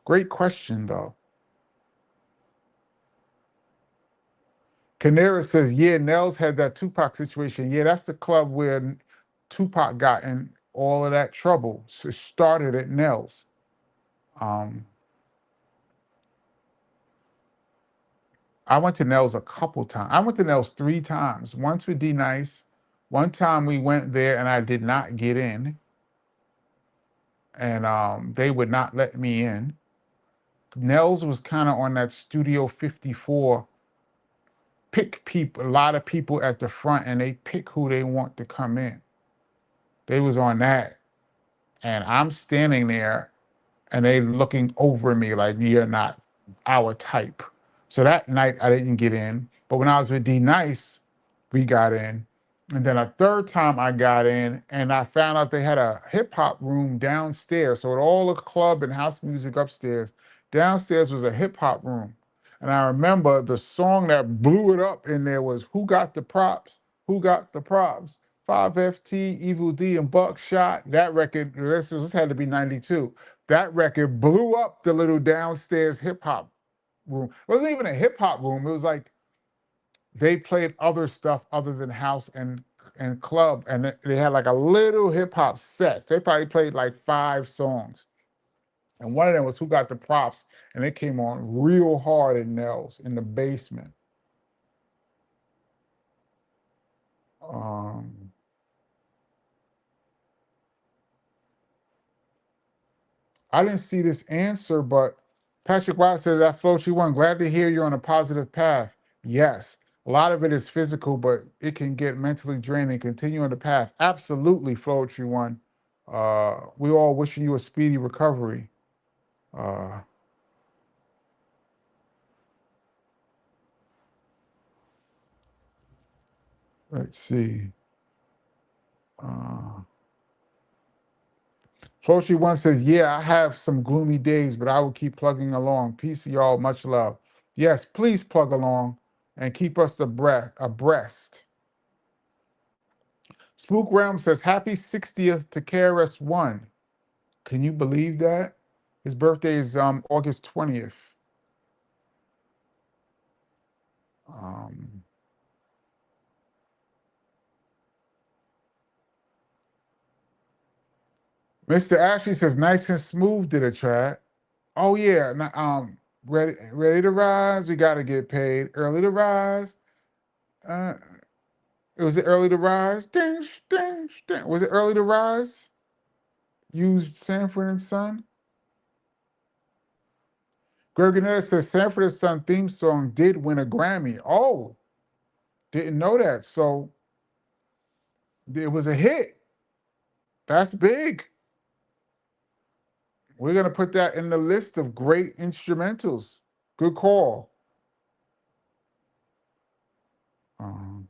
Great question, though. Canera says, yeah, Nels had that Tupac situation. Yeah, that's the club where Tupac got in all of that trouble. So it started at Nels. Um, I went to Nels a couple times. I went to Nels 3 times. Once with D Nice. One time we went there and I did not get in. And they would not let me in. Nels was kind of on that Studio 54 pick people, a lot of people at the front, and they pick who they want to come in. They was on that. And I'm standing there and they looking over me like you're not our type. So that night I didn't get in. But when I was with D Nice, we got in. And then a third time I got in and I found out they had a hip hop room downstairs. So with all the club and house music upstairs, downstairs was a hip hop room. And I remember the song that blew it up in there was Who Got the Props? Who Got the Props? 5FT, Evil D, and Buckshot. That record, this had to be 92. That record blew up the little downstairs hip hop room. It wasn't even a hip hop room. It was like they played other stuff other than house and club, and they had like a little hip hop set. They probably played like 5 songs, and one of them was Who Got the Props, and it came on real hard in Nels in the basement. Um, I didn't see this answer, but Patrick White says that float you one. Glad to hear you're on a positive path. Yes, a lot of it is physical, but it can get mentally draining. Continue on the path. Absolutely, float you one. We all wishing you a speedy recovery. Uh, let's see. Uh, Flochi One says, yeah, I have some gloomy days, but I will keep plugging along. Peace to y'all. Much love. Yes, please plug along and keep us abreast. Spook Realm says, happy 60th to KRS-One. Can you believe that? His birthday is August 20th. Um, Mr. Ashley says, nice and smooth did a track. Oh yeah, ready to rise. We gotta get paid. Early to rise. Uh, was it early to rise? Ding, ding, ding. Was it early to rise? Used Sanford and Son. Gerganetta says Sanford and Son theme song did win a Grammy. Oh, didn't know that. So it was a hit. That's big. We're gonna put that in the list of great instrumentals. Good call. Um,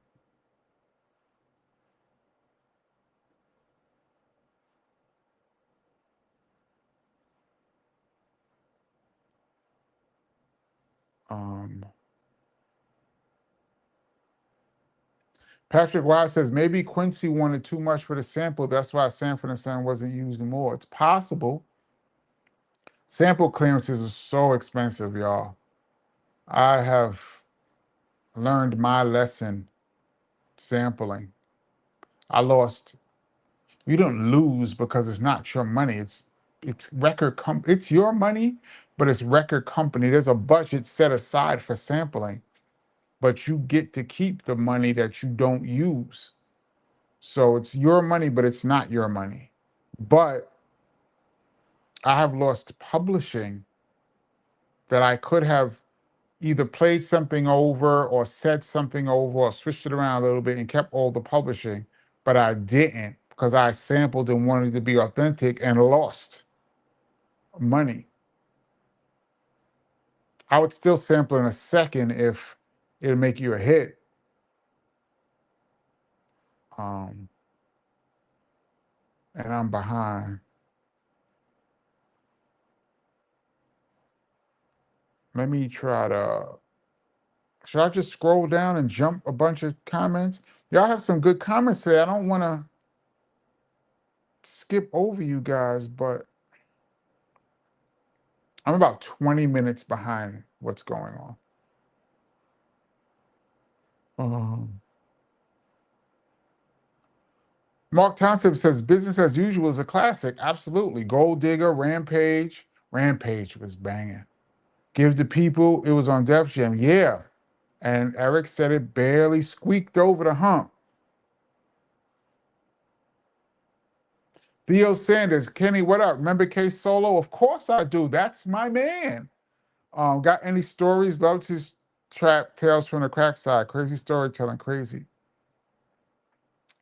um, Patrick Wise says maybe Quincy wanted too much for the sample. That's why Sanford and Son wasn't used more. It's possible. Sample clearances are so expensive, y'all. I have learned my lesson sampling. I lost. You don't lose because it's not your money. It's your money, but it's record company. There's a budget set aside for sampling, but you get to keep the money that you don't use. So it's your money, but it's not your money. But I have lost publishing that I could have either played something over or said something over or switched it around a little bit and kept all the publishing, but I didn't because I sampled and wanted to be authentic and lost money. I would still sample in a second if it'll make you a hit. Um, and I'm behind. Let me try to. Should I just scroll down and jump a bunch of comments? Y'all have some good comments today. I don't want to skip over you guys, but I'm about 20 minutes behind what's going on. Mark Townsend says business as usual is a classic. Absolutely. Gold Digger, Rampage. Rampage was banging. Give the People, it was on Def Jam. Yeah. And Eric said it barely squeaked over the hump. Theo Sanders, Kenny, what up? Remember K Solo? Of course I do. That's my man. Got any stories? Loved his trap Tales from the Crack Side. Crazy storytelling, crazy.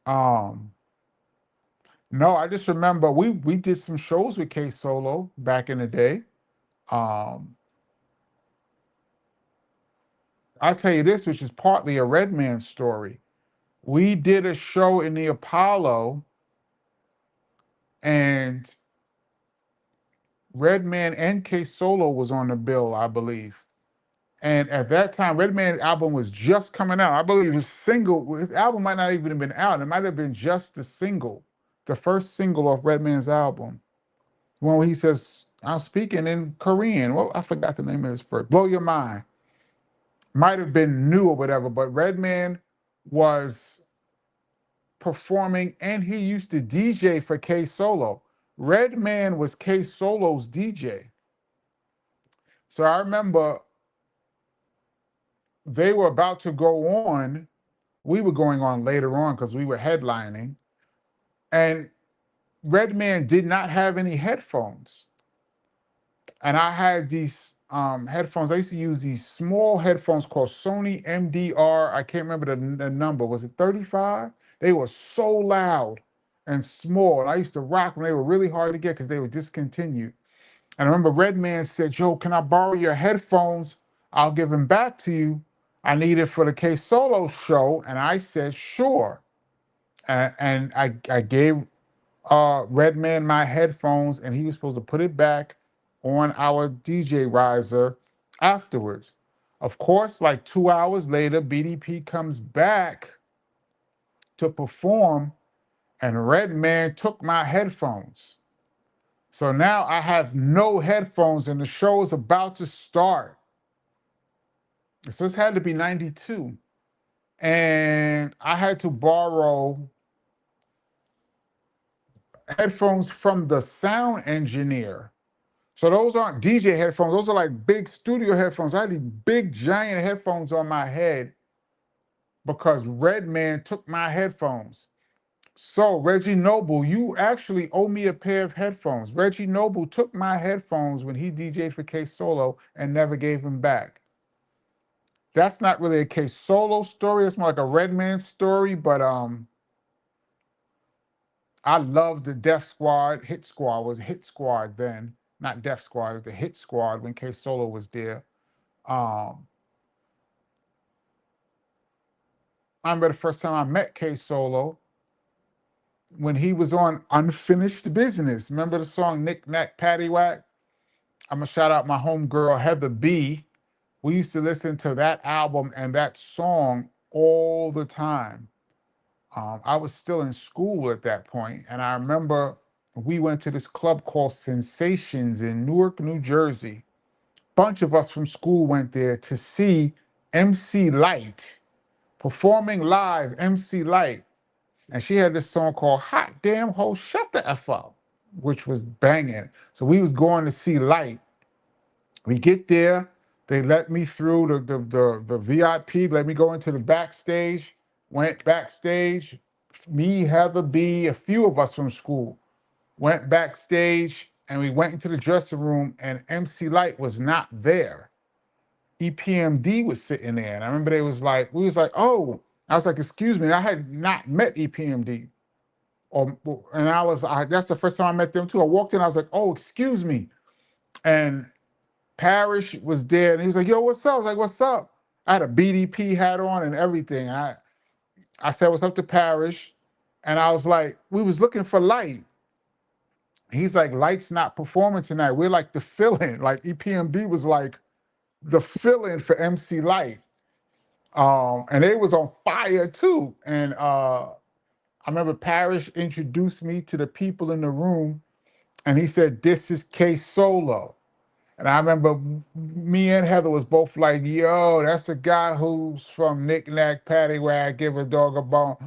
Um, no, I just remember we did some shows with K Solo back in the day. Um, I'll tell you this, which is partly a Redman story. We did a show in the Apollo, and Redman and K Solo was on the bill, I believe. And at that time, Redman's album was just coming out. I believe his single, his album might not even have been out. It might have been just the single, the first single off Redman's album. One where he says, I'm speaking in Korean. Well, I forgot the name of his first. Blow Your Mind. Might have been new or whatever, but Redman was performing and he used to DJ for K Solo. Redman was K Solo's DJ. So I remember they were about to go on. We were going on later on because we were headlining. And Redman did not have any headphones. And I had these headphones. I used to use these small headphones called Sony MDR. I can't remember the number. Was it 35? They were so loud and small. And I used to rock them. They were really hard to get because they were discontinued. And I remember Redman said, "Joe, can I borrow your headphones? I'll give them back to you. I need it for the K Solo show." And I said, "Sure." And I gave Redman my headphones, and he was supposed to put it back on our DJ riser afterwards. Of course, like 2 hours later, BDP comes back to perform, and Redman took my headphones. So now I have no headphones, and the show is about to start. So this had to be 92. And I had to borrow headphones from the sound engineer. So those aren't DJ headphones. Those are like big studio headphones. I had these big giant headphones on my head because Redman took my headphones. So Reggie Noble, you actually owe me a pair of headphones. Reggie Noble took my headphones when he DJ'd for K Solo and never gave them back. That's not really a K Solo story. It's more like a Redman story, but I love the Def Squad. Hit Squad was Hit Squad then, not Def Squad. It was the Hit Squad when K Solo was there. I remember the first time I met K Solo when he was on Unfinished Business. Remember the song Knick Knack Paddywhack? I'm gonna shout out my homegirl Heather B. We used to listen to that album and that song all the time. I was still in school at that point, and I remember we went to this club called Sensations in Newark, New Jersey. Bunch of us from school went there to see MC Light performing live. MC Light, and she had this song called "Hot Damn Ho, Shut the F Up," which was banging. So we was going to see Light. We get there, they let me through the VIP, let me go into the backstage. Went backstage. Me, Heather B, a few of us from school went backstage, and we went into the dressing room, and MC Light was not there. EPMD was sitting there, and I remember we was like, oh, I was like, excuse me, I had not met EPMD. That's the first time I met them too. I walked in, I was like, oh, excuse me. And Parrish was there, and he was like, "Yo, what's up?" I was like, "What's up?" I had a BDP hat on and everything. I said, "What's up?" to Parrish, and I was like, "We was looking for Light." He's like, "Light's not performing tonight. We're like the fill-in." Like EPMD was like the fill-in for MC Light. And they was on fire too. And I remember Parrish introduced me to the people in the room, and he said, "This is K Solo." And I remember me and Heather was both like, "Yo, that's the guy who's from Knick Knack Paddywhack, Give a Dog a Bone."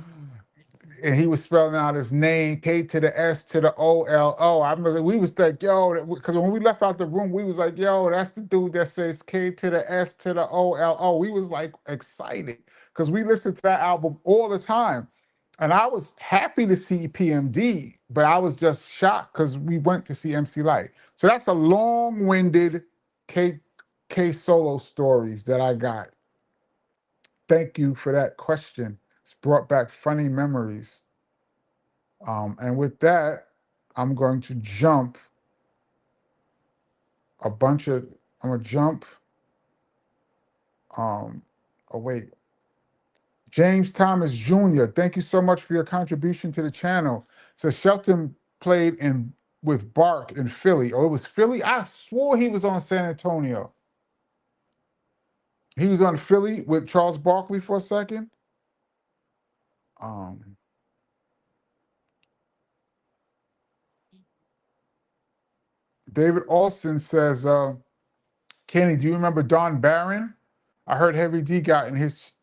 And he was spelling out his name, K to the S to the OLO. I remember we was like, yo, because when we left out the room, we was like, yo, that's the dude that says K to the S to the OLO. We was like excited because we listened to that album all the time. And I was happy to see PMD, but I was just shocked because we went to see MC Light. So that's a long-winded K Solo stories that I got. Thank you for that question. It's brought back funny memories. And with that, I'm going to jump a bunch of, I'm going to jump, oh wait, James Thomas Jr., thank you so much for your contribution to the channel. Says Shelton played in with Bark in Philly. Oh, it was Philly? I swore he was on San Antonio. He was on Philly with Charles Barkley for a second. David Alston says, Kenny, do you remember Don Barron? I heard Heavy D got his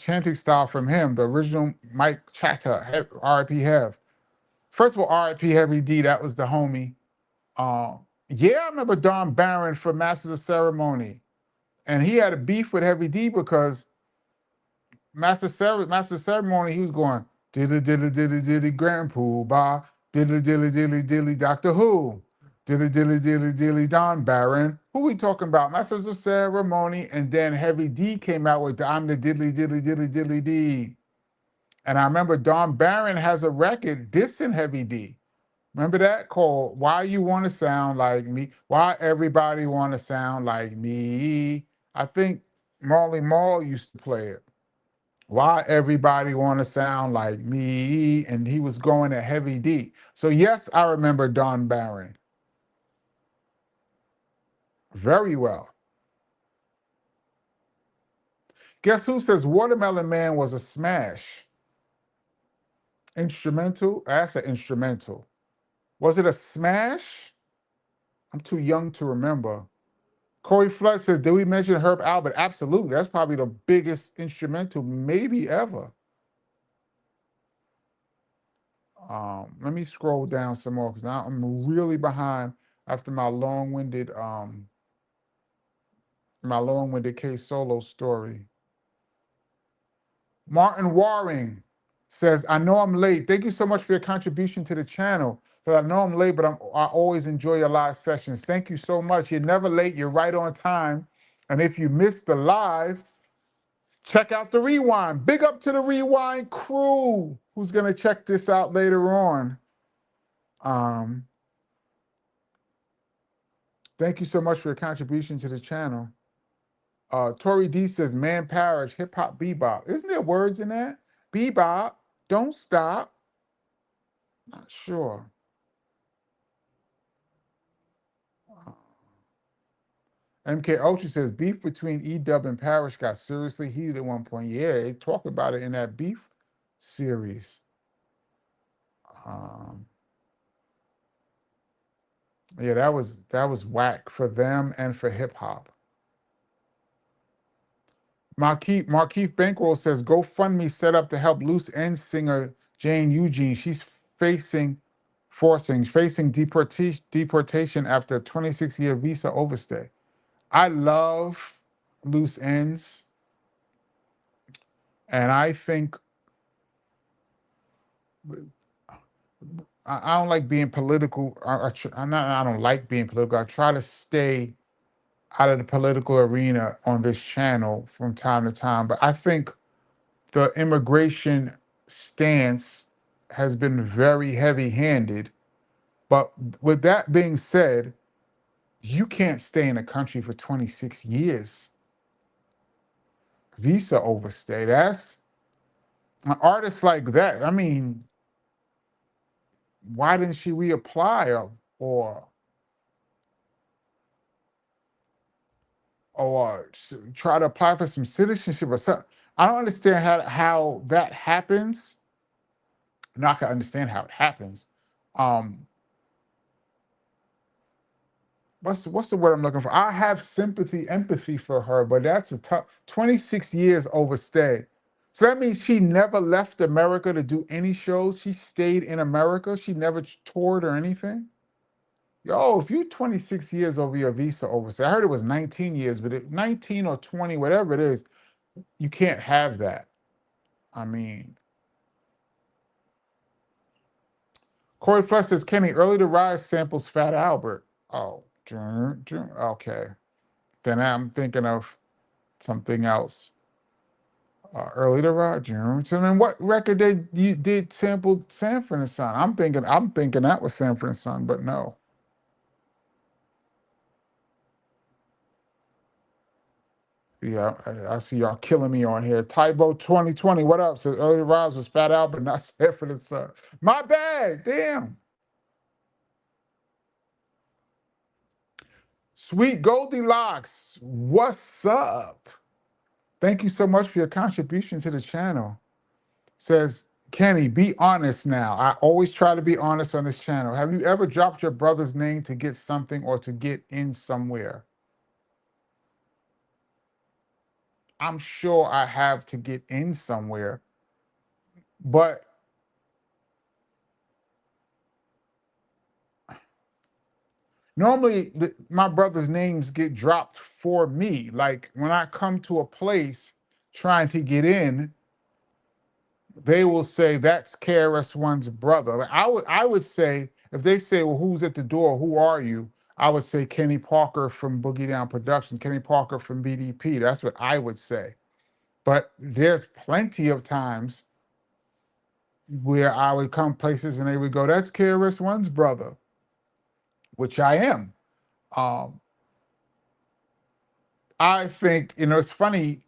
chanting style from him, the original Mike Chatter, R.I.P. Hev. First of all, R.I.P. Heavy D, that was the homie. Yeah, I remember Don Barron for Masters of Ceremony. And he had a beef with Heavy D because Master Ceremony, he was going dilly dilly dilly dilly Grand Poobah, dilly dilly dilly dilly Doctor Who, dilly dilly dilly dilly Don Barron. Who we talking about? Masters of Ceremony, and then Heavy D came out with I'm the diddly diddly diddly diddly D. And I remember Don Barron has a record dissing Heavy D. Remember that called Why You Want to Sound Like Me? Why Everybody Want to Sound Like Me? I think Marley Marl used to play it. Why everybody want to sound like me? And he was going at Heavy D. So yes, I remember Don Barron very well. Guess who says Watermelon Man was a smash? Instrumental? That's an instrumental. Was it a smash? I'm too young to remember. Corey Flood says, did we mention Herb Albert? Absolutely. That's probably the biggest instrumental maybe ever. Let me scroll down some more because now I'm really behind after my long-winded K Solo story. Martin Waring says, I know I'm late. Thank you so much for your contribution to the channel. But I know I'm late, but I always enjoy your live sessions. Thank you so much. You're never late. You're right on time. And if you missed the live, check out the rewind. Big up to the rewind crew who's going to check this out later on. Thank you so much for your contribution to the channel. Tori D says, Man Parish, hip hop bebop. Isn't there words in that? Bebop, don't stop. Not sure. MK Ultra says, beef between E-Dub and Parish got seriously heated at one point. Yeah, they talk about it in that beef series. Yeah, that was whack for them and for hip hop. Markeith Bankroll says GoFundMe set up to help loose end singer Jane Eugene. She's facing deportation after a 26-year visa overstay. I love loose ends, and I think I don't like being political. I don't like being political. I try to stay out of the political arena on this channel from time to time, but I think the immigration stance has been very heavy-handed. But with that being said, You can't stay in a country for 26 years. Visa overstay. That's an artist like that. I mean, why didn't she reapply or try to apply for some citizenship or something? I don't understand how that happens. Not gonna understand how it happens. Um, what's the word I'm looking for? I have sympathy, empathy for her, but that's a tough 26 years overstay. So that means she never left America to do any shows. She stayed in America. She never toured or anything. Yo, if you 26 years over your visa overstay, I heard it was 19 years, but 19 or 20, whatever it is, you can't have that. I mean, Corey Flesh says, Kenny, Early to Rise samples Fat Albert. Oh, okay. Then I'm thinking of something else. Early to Rise. So then what record you did sample Sanford and Son? I'm thinking that was Sanford and Son, but no. Yeah, I see y'all killing me on here. Tybo 2020, what up? Says Early to Rise was Fat Albert, not Sanford and Son. My bad. Damn. Sweet Goldilocks, what's up? Thank you so much for your contribution to the channel. Says, Kenny, be honest now. I always try to be honest on this channel. Have you ever dropped your brother's name to get something or to get in somewhere? I'm sure I have to get in somewhere, but normally my brother's names get dropped for me. Like when I come to a place trying to get in, they will say that's KRS-One's brother. Like, I would say, if they say, well, who's at the door? Who are you? I would say Kenny Parker from Boogie Down Productions, Kenny Parker from BDP. That's what I would say. But there's plenty of times where I would come places and they would go, that's KRS-One's brother, which I am. Um, I think, it's funny,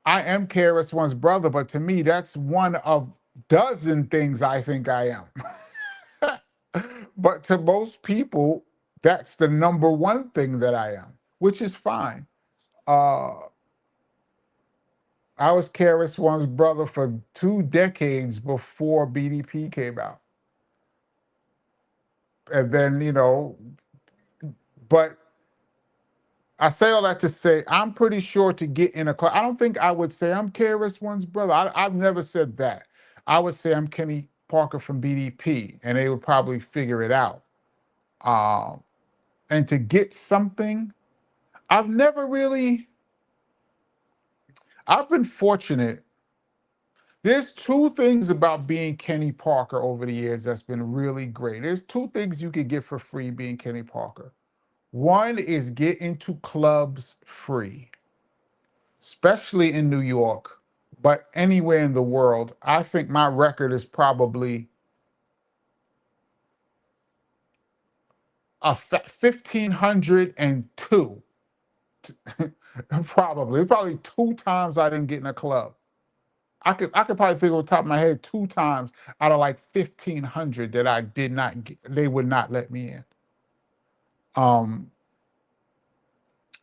I am KRS-One's brother, but to me, that's one of dozen things I think I am. But to most people, that's the number one thing that I am, which is fine. Uh, I was KRS-One's brother for 2 decades before BDP came out. And then, but I say all that to say, I'm pretty sure to get in a club, I don't think I would say I'm KRS-One's brother. I've never said that. I would say I'm Kenny Parker from BDP, and they would probably figure it out. And to get something, I've never really, I've been fortunate. There's two things about being Kenny Parker over the years that's been really great. There's two things you could get for free being Kenny Parker. One is get into clubs free, especially in New York, but anywhere in the world. I think my record is probably a 1,502. Probably 2 times I didn't get in a club. I could probably figure on the top of my head 2 times out of like 1,500 that I did not get, they would not let me in.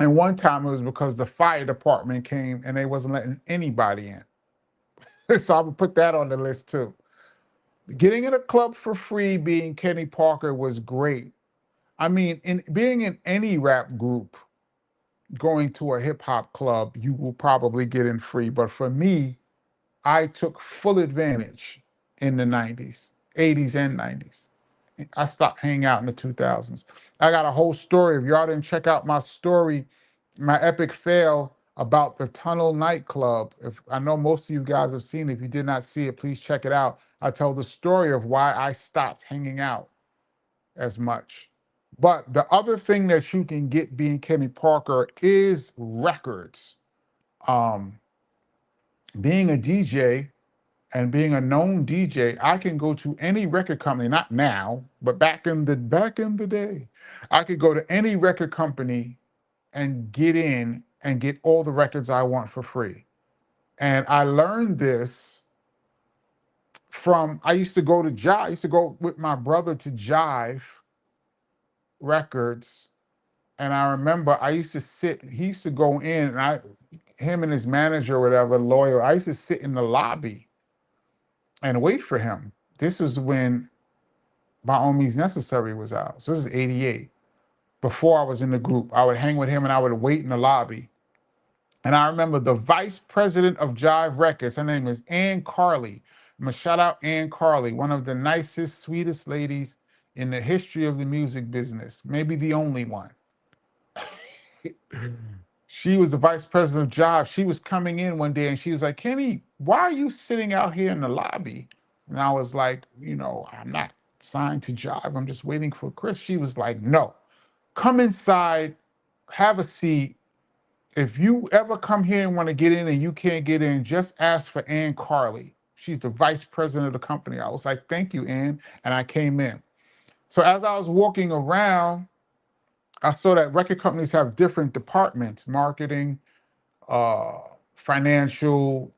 And one time it was because the fire department came and they wasn't letting anybody in. So I would put that on the list too. Getting in a club for free being Kenny Parker was great. I mean, in being in any rap group, going to a hip hop club, you will probably get in free. But for me, I took full advantage in the 90s, 80s and 90s. I stopped hanging out in the 2000s. I got a whole story. If y'all didn't check out my story, my epic fail about the Tunnel nightclub, if I know most of you guys have seen it, if you did not see it, please check it out. I tell the story of why I stopped hanging out as much. But the other thing that you can get being Kenny Parker is records. Being a DJ, And being a known DJ, I can go to any record company, not now, but back in the day, I could go to any record company and get in and get all the records I want for free. And I learned this from I used to go to Jive. I used to go with my brother to Jive Records, and I remember I used to sit. He used to go in, and him and his manager, or whatever, lawyer. I used to sit in the lobby and wait for him. This was when By All Means Necessary was out. So this is '88. Before I was in the group, I would hang with him and I would wait in the lobby. And I remember the vice president of Jive Records, her name is Ann Carley. I'm gonna shout out Ann Carley, one of the nicest, sweetest ladies in the history of the music business, maybe the only one. She was the vice president of Jive. She was coming in one day and she was like, Kenny, why are you sitting out here in the lobby? And I was like, I'm not signed to Jive. I'm just waiting for Chris. She was like, no, come inside, have a seat. If you ever come here and want to get in and you can't get in, just ask for Ann Carley. She's the vice president of the company. I was like, thank you, Ann. And I came in. So as I was walking around, I saw that record companies have different departments: marketing, uh, financial.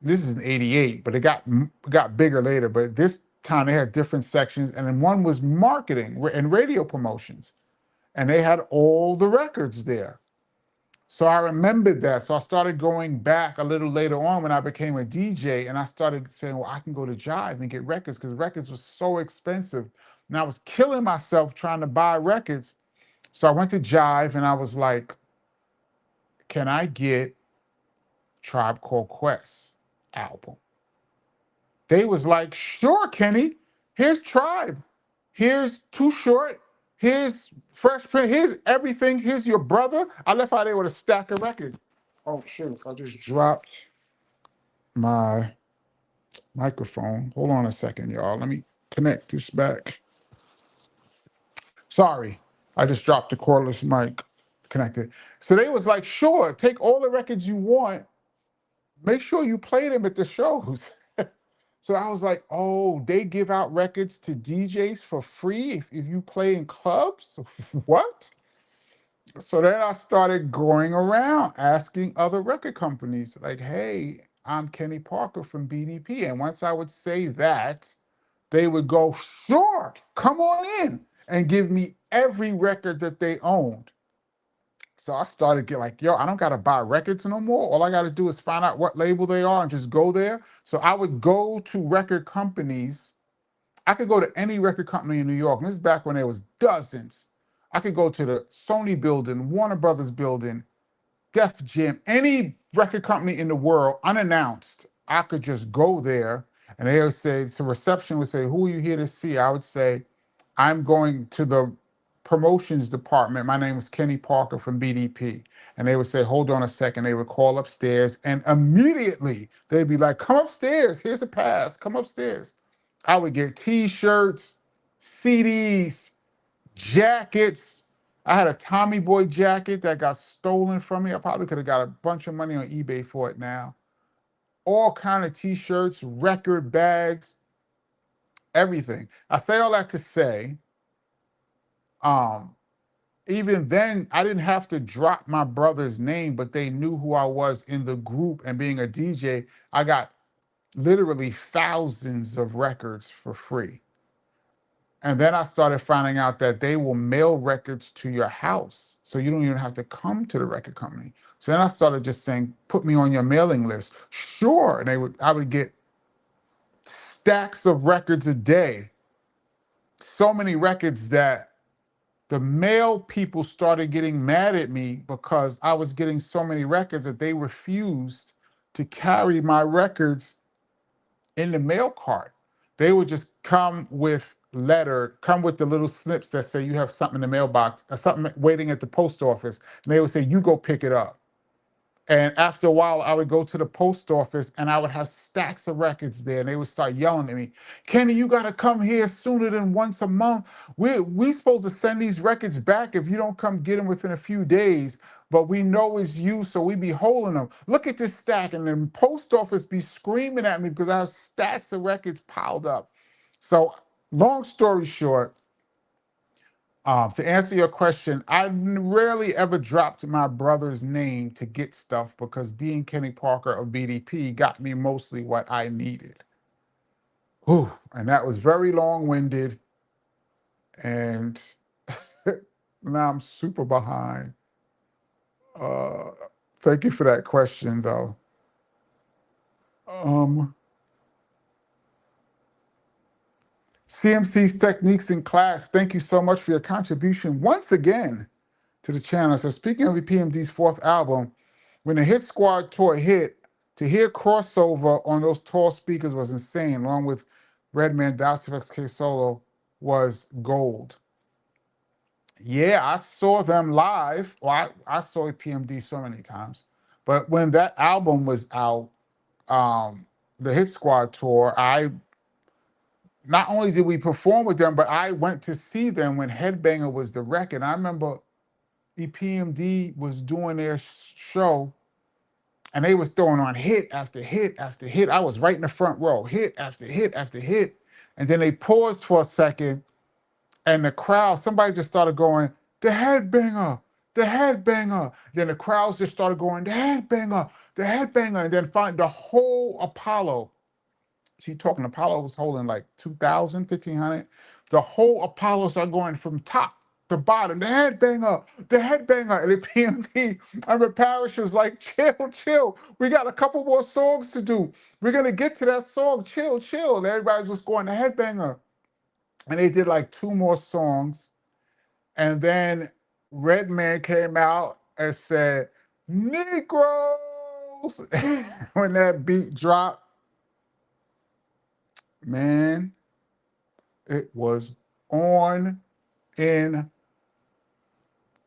This is in '88, but it got bigger later. But this time they had different sections, and then one was marketing and radio promotions, and they had all the records there. So I remembered that. So I started going back a little later on when I became a DJ, and I started saying, well, I can go to Jive and get records because records was so expensive. And I was killing myself trying to buy records. So I went to Jive and I was like, can I get Tribe Called Quest album? They was like, sure, Kenny. Here's Tribe. Here's Too Short. Here's Fresh Prince. Here's everything. Here's your brother. I left out there with a stack of records. Oh, shit. I just dropped my microphone. Hold on a second, y'all. Let me connect this back. Sorry. I just dropped the cordless mic connected. So they was like, sure, take all the records you want. Make sure you play them at the shows. So I was like, oh, they give out records to DJs for free if you play in clubs? What? So then I started going around asking other record companies, like, hey, I'm Kenny Parker from BDP. And once I would say that, they would go, sure, come on in, and give me every record that they owned. So I started getting like, yo, I don't got to buy records no more. All I got to do is find out what label they are and just go there. So I would go to record companies. I could go to any record company in New York. And this is back when there was dozens. I could go to the Sony building, Warner Brothers building, Def Jam, any record company in the world, unannounced. I could just go there and they would say, so reception would say, who are you here to see? I would say, I'm going to the promotions department. My name is Kenny Parker from BDP. And they would say, hold on a second. They would call upstairs and immediately they'd be like, come upstairs. Here's a pass. Come upstairs. I would get T-shirts, CDs, jackets. I had a Tommy Boy jacket that got stolen from me. I probably could have got a bunch of money on eBay for it now. All kind of T-shirts, record bags, everything. I say all that to say, even then, I didn't have to drop my brother's name, but they knew who I was in the group. And being a DJ, I got literally thousands of records for free. And then I started finding out that they will mail records to your house. So you don't even have to come to the record company. So then I started just saying, put me on your mailing list. Sure. And I would get stacks of records a day. So many records that the mail people started getting mad at me because I was getting so many records that they refused to carry my records in the mail cart. They would just come with the little snips that say you have something in the mailbox or something waiting at the post office. And they would say, you go pick it up. And after a while, I would go to the post office and I would have stacks of records there. And they would start yelling at me, Kenny, you got to come here sooner than once a month. We supposed to send these records back if you don't come get them within a few days. but we know it's you, so we be holding them. Look at this stack, and the post office be screaming at me because I have stacks of records piled up. So, long story short, to answer your question, I rarely ever dropped my brother's name to get stuff because being Kenny Parker of BDP got me mostly what I needed. Whew, and that was very long-winded, and now I'm super behind. Uh, Thank you for that question, though. Um, CMC's Techniques in Class, thank you so much for your contribution once again to the channel. So speaking of EPMD's fourth album, when the Hit Squad tour hit, to hear crossover on those tall speakers was insane, along with Redman, Das EFX, K Solo was gold. Yeah, I saw them live. Well, I saw EPMD so many times. But when that album was out, the Hit Squad tour, I not only did we perform with them, but I went to see them when Headbanger was the record. I remember EPMD was doing their show, and they was throwing on hit after hit after hit. I was right in the front row, hit after hit after hit. And then they paused for a second, and the crowd, somebody just started going, the headbanger, the headbanger. Then the crowds just started going, the headbanger, the headbanger. And then find the whole Apollo. She talking Apollo was holding like 2,000, 1,500. The whole Apollo started going from top to bottom. The headbanger, the headbanger. And the PMD, I remember Parrish was like, chill, chill. We got a couple more songs to do. We're going to get to that song. Chill, chill. And everybody's just going, the headbanger. And they did like 2 more songs. And then Redman came out and said, Negroes. When that beat dropped, man, it was on in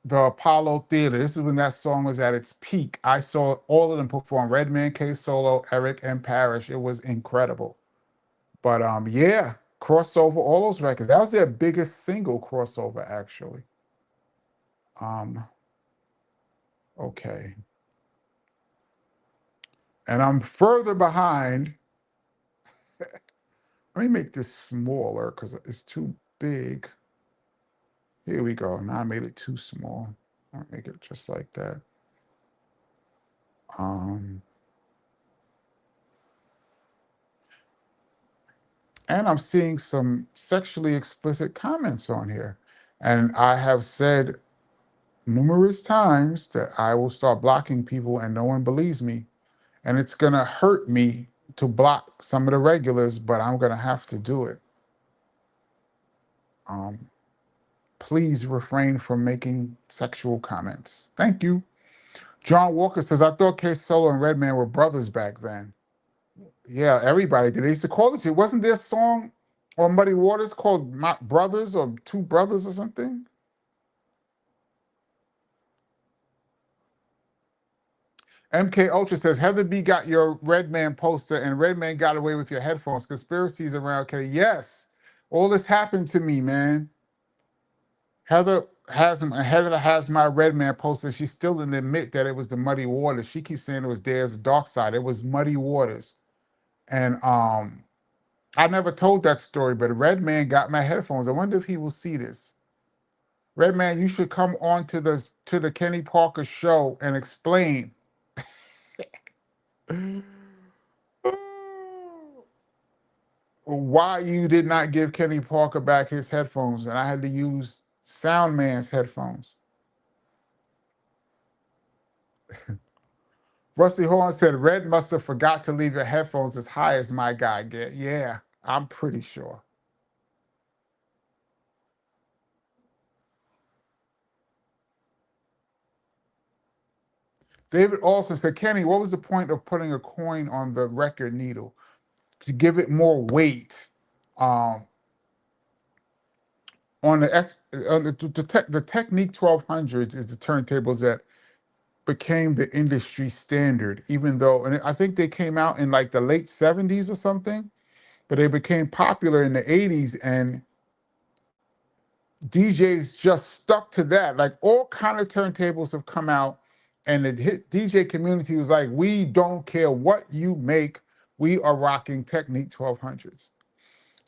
the Apollo Theater. This is when that song was at its peak. I saw all of them perform, Redman, K Solo, Eric, and Parrish. It was incredible. But yeah, crossover, all those records. That was their biggest single crossover, actually. Okay. And I'm further behind. Let me make this smaller because it's too big. Here we go. Now I made it too small. I'll make it just like that. And I'm seeing some sexually explicit comments on here. And I have said numerous times that I will start blocking people and no one believes me. And it's going to hurt me to block some of the regulars, but I'm going to have to do it. Please refrain from making sexual comments. Thank you. John Walker says, I thought K Solo and Redman were brothers back then. Yeah, everybody did. They used to call it. Wasn't there a song on Muddy Waters called My Brothers or Two Brothers or something? MK Ultra says, Heather B got your Redman poster and Redman got away with your headphones. Conspiracies around Kenny. Yes, all this happened to me, man. Heather has my Redman poster. She still didn't admit that it was the Muddy Waters. She keeps saying it was There's a Dark Side. It was Muddy Waters. And I never told that story, but Redman got my headphones. I wonder if he will see this. Redman, you should come on to the Kenny Parker show and explain. Why you did not give Kenny Parker back his headphones and I had to use Soundman's headphones. Rusty Horn said, Red must have forgot to leave your headphones as high as my guy get. Yeah, I'm pretty sure. David also said, Kenny, what was the point of putting a coin on the record needle? To give it more weight. On the Technique 1200s is the turntables that became the industry standard, even though, and I think they came out in like the late 70s or something, but they became popular in the 80s and DJs just stuck to that. Like all kind of turntables have come out And the DJ community was like, we don't care what you make. We are rocking Technique 1200s.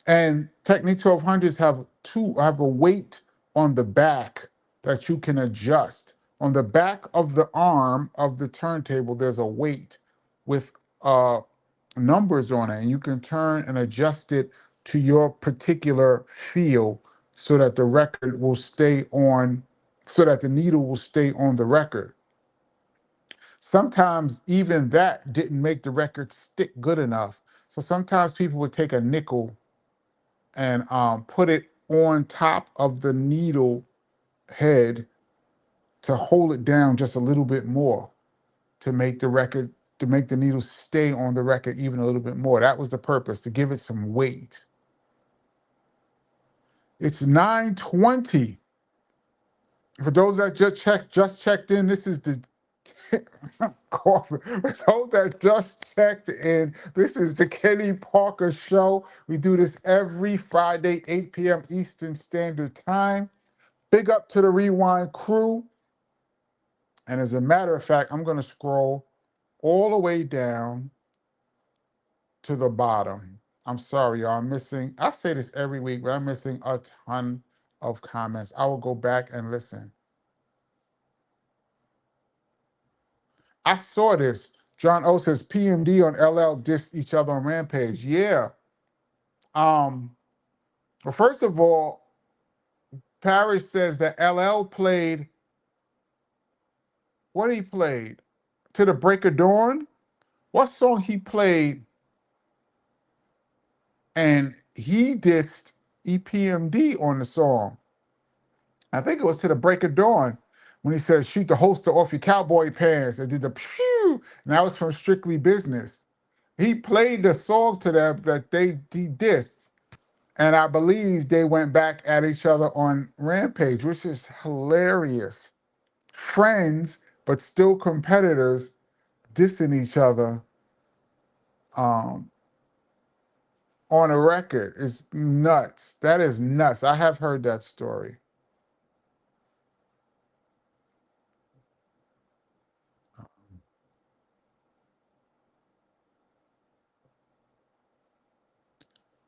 And Technique 1200s have a weight on the back that you can adjust. On the back of the arm of the turntable, there's a weight with numbers on it, and you can turn and adjust it to your particular feel so that the record will stay on, so that the needle will stay on the record. Sometimes even that didn't make the record stick good enough. So sometimes people would take a nickel and put it on top of the needle head to hold it down just a little bit more to make the record, to make the needle stay on the record even a little bit more. That was the purpose, to give it some weight. It's 9:20. For those that just checked in, this is the For those that just checked in, this is the Kenny Parker Show. We do this every Friday, 8 p.m. Eastern Standard Time. Big up to the Rewind crew. And as a matter of fact, I'm going to scroll all the way down to the bottom. I'm sorry, y'all. I'm missing, I say this every week, but I'm missing a ton of comments. I will go back and listen. I saw this. John O says PMD on LL dissed each other on Rampage. Yeah. Well, first of all, Parrish says that LL played, what he played? To the Break of Dawn? What song he played? And he dissed EPMD on the song. I think it was To the Break of Dawn when he said, shoot the holster off your cowboy pants. And did the pew, and that was from Strictly Business. He played the song to them that he dissed. And I believe they went back at each other on Rampage, which is hilarious. Friends, but still competitors dissing each other on a record is nuts. That is nuts. I have heard that story.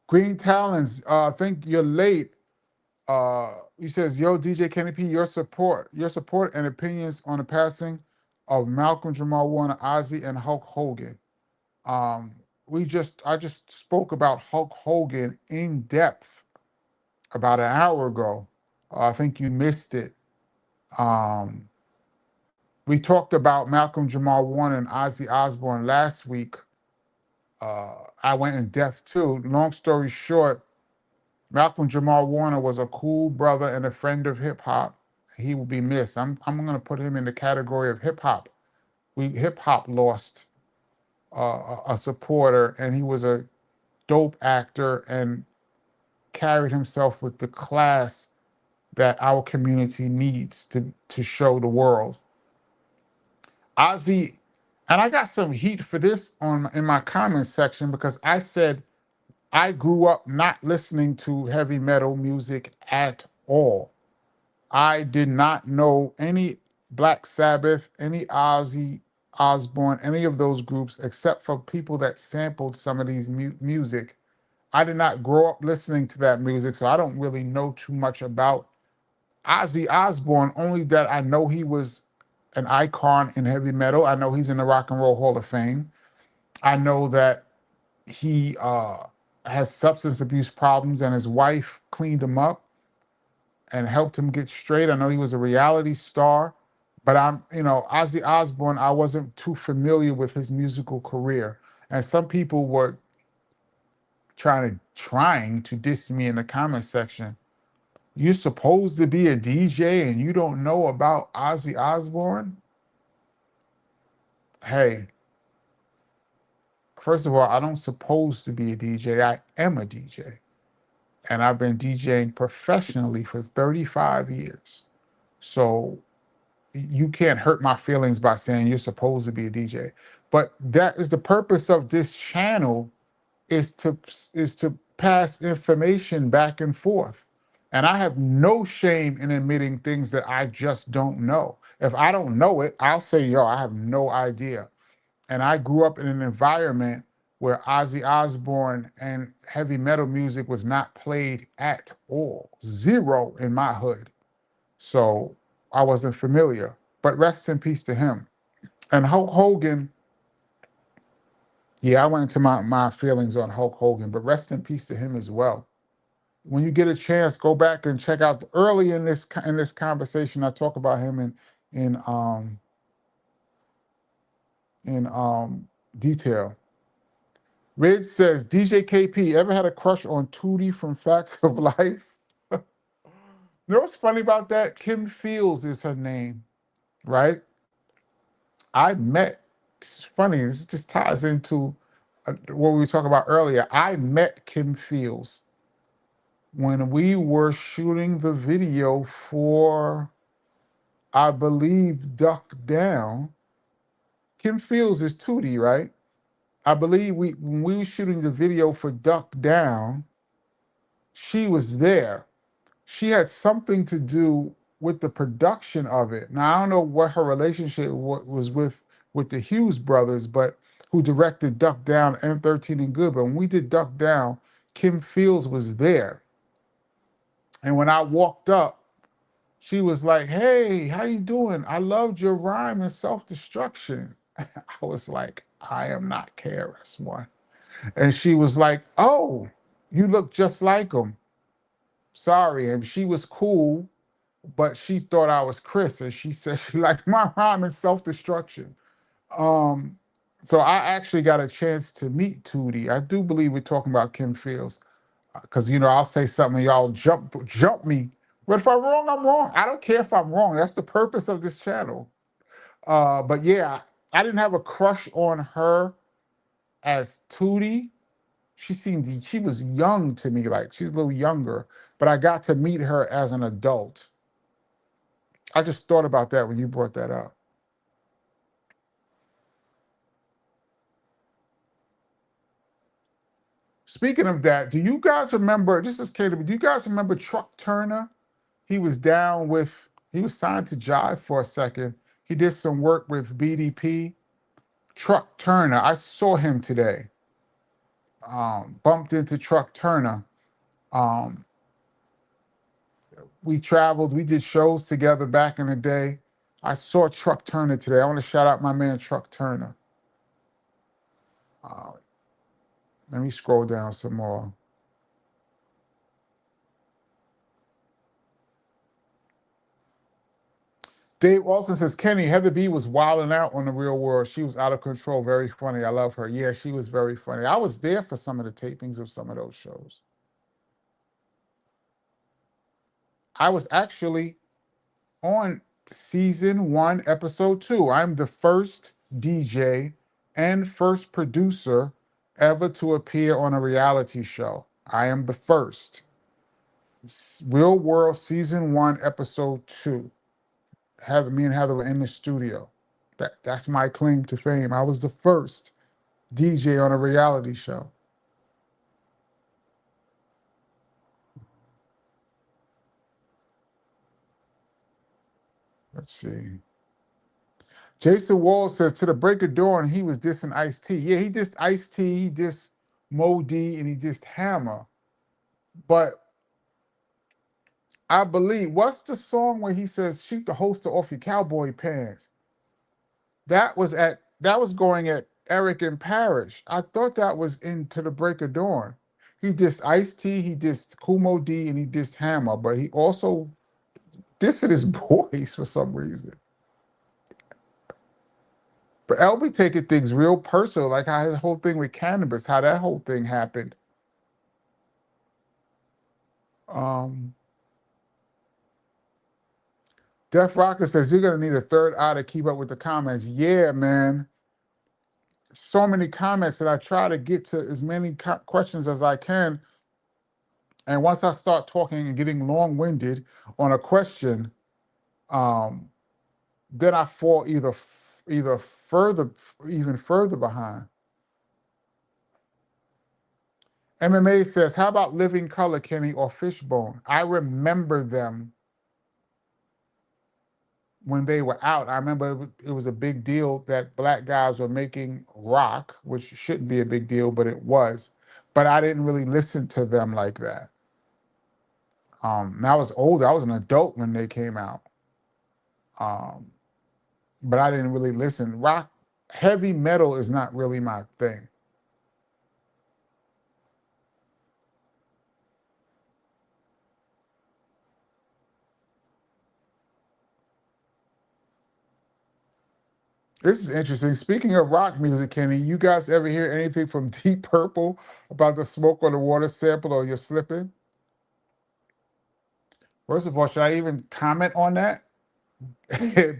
Green Talons, I think you're late. He says, yo, DJ Kenny P, your support and opinions on the passing of Malcolm Jamal Warner, Ozzy, and Hulk Hogan. Um, I just spoke about Hulk Hogan in depth about an hour ago. I think you missed it. Um, we talked about Malcolm Jamal Warner and Ozzy Osbourne last week. I went in depth too. Long story short, Malcolm Jamal Warner was a cool brother and a friend of hip hop. He will be missed. I'm going to put him in the category of hip hop. Hip hop lost a supporter, and he was a dope actor and carried himself with the class that our community needs to show the world. Ozzy, and I got some heat for this in my comments section because I said I grew up not listening to heavy metal music at all. I did not know any Black Sabbath, any Ozzy Osbourne, any of those groups, except for people that sampled some of these music. I did not grow up listening to that music, so I don't really know too much about Ozzy Osbourne, only that I know he was an icon in heavy metal. I know he's in the Rock and Roll Hall of Fame. I know that he has substance abuse problems and his wife cleaned him up and helped him get straight. I know he was a reality star, but Ozzy Osbourne, I wasn't too familiar with his musical career. And some people were trying to diss me in the comment section. You're supposed to be a DJ and you don't know about Ozzy Osbourne? Hey, first of all, I don't supposed to be a DJ. I am a DJ. And I've been DJing professionally for 35 years. So you can't hurt my feelings by saying you're supposed to be a DJ. But that is the purpose of this channel, is to pass information back and forth. And I have no shame in admitting things that I just don't know. If I don't know it, I'll say, yo, I have no idea. And I grew up in an environment where Ozzy Osbourne and heavy metal music was not played at all. Zero in my hood. So I wasn't familiar. But rest in peace to him. And Hulk Hogan, yeah, I went into my feelings on Hulk Hogan, but rest in peace to him as well. When you get a chance, go back and check out early in this conversation. I talk about him in um in detail. Red says, DJ KP, ever had a crush on Tootie from Facts of Life? You know what's funny about that? Kim Fields is her name, right? I met, it's funny, this just ties into what we were talking about earlier. I met Kim Fields when we were shooting the video for, I believe, Duck Down. Kim Fields is Tootie, right? I believe when we were shooting the video for Duck Down, she was there. She had something to do with the production of it. Now I don't know what her relationship was with the Hughes brothers, but who directed Duck Down and 13 and Good. But when we did Duck Down, Kim Fields was there. And when I walked up, she was like, "Hey, how you doing? I loved your rhyme and self-destruction." I was like, "I am not KRS-One." And she was like, "Oh, you look just like him." Sorry. And she was cool, but she thought I was Chris, and she said she liked my rhyme and self-destruction. Um, so I actually got a chance to meet Tootie. I do believe we're talking about Kim Fields, because I'll say something, y'all jump me. But if I'm wrong, I'm wrong. I don't care if I'm wrong. That's the purpose of this channel. But yeah, I didn't have a crush on her as Tootie. She was young to me, like she's a little younger, but I got to meet her as an adult. I just thought about that when you brought that up. Speaking of that, do you guys remember, this is Caleb, do you guys remember Truck Turner? He was signed to Jive for a second. He did some work with BDP. Truck Turner, I saw him today. Bumped into Truck Turner. Um, we traveled, we did shows together back in the day. I saw Truck Turner today. I want to shout out my man, Truck Turner. Uh, Let me scroll down some more. Dave Wilson says, Kenny, Heather B was wilding out on The Real World. She was out of control. Very funny. I love her. Yeah, she was very funny. I was there for some of the tapings of some of those shows. I was actually on season 1, episode 2. I'm the first DJ and first producer ever to appear on a reality show. I am the first. Real World season 1, episode 2. Me and Heather were in the studio. That's my claim to fame. I was the first DJ on a reality show. Let's see. Jason Wall says, to the break of dawn, he was dissing Ice-T. Yeah, he dissed Ice-T, he dissed Mo D, and he dissed Hammer. But I believe, what's the song where he says, shoot the holster off your cowboy pants? That was going at Eric and Parrish. I thought that was into the break of dawn. He dissed Ice-T, he dissed Kumo D, and he dissed Hammer, but he also dissed his boys for some reason. But LB taking things real personal, like how his whole thing with cannabis, how that whole thing happened. Um, Def Rocker says, you're going to need a third eye to keep up with the comments. Yeah, man. So many comments that I try to get to as many questions as I can. And once I start talking and getting long-winded on a question, um, then I fall either further, even further behind. MMA says, how about Living Color, Kenny, or Fishbone? I remember them when they were out. I remember it was a big deal that black guys were making rock, which shouldn't be a big deal, but it was. But I didn't really listen to them like that. And I was older. I was an adult when they came out. Um, but I didn't really listen. Rock, heavy metal is not really my thing. This is interesting. Speaking of rock music, Kenny, you guys ever hear anything from Deep Purple about the Smoke on the Water sample or You're Slipping? First of all, should I even comment on that?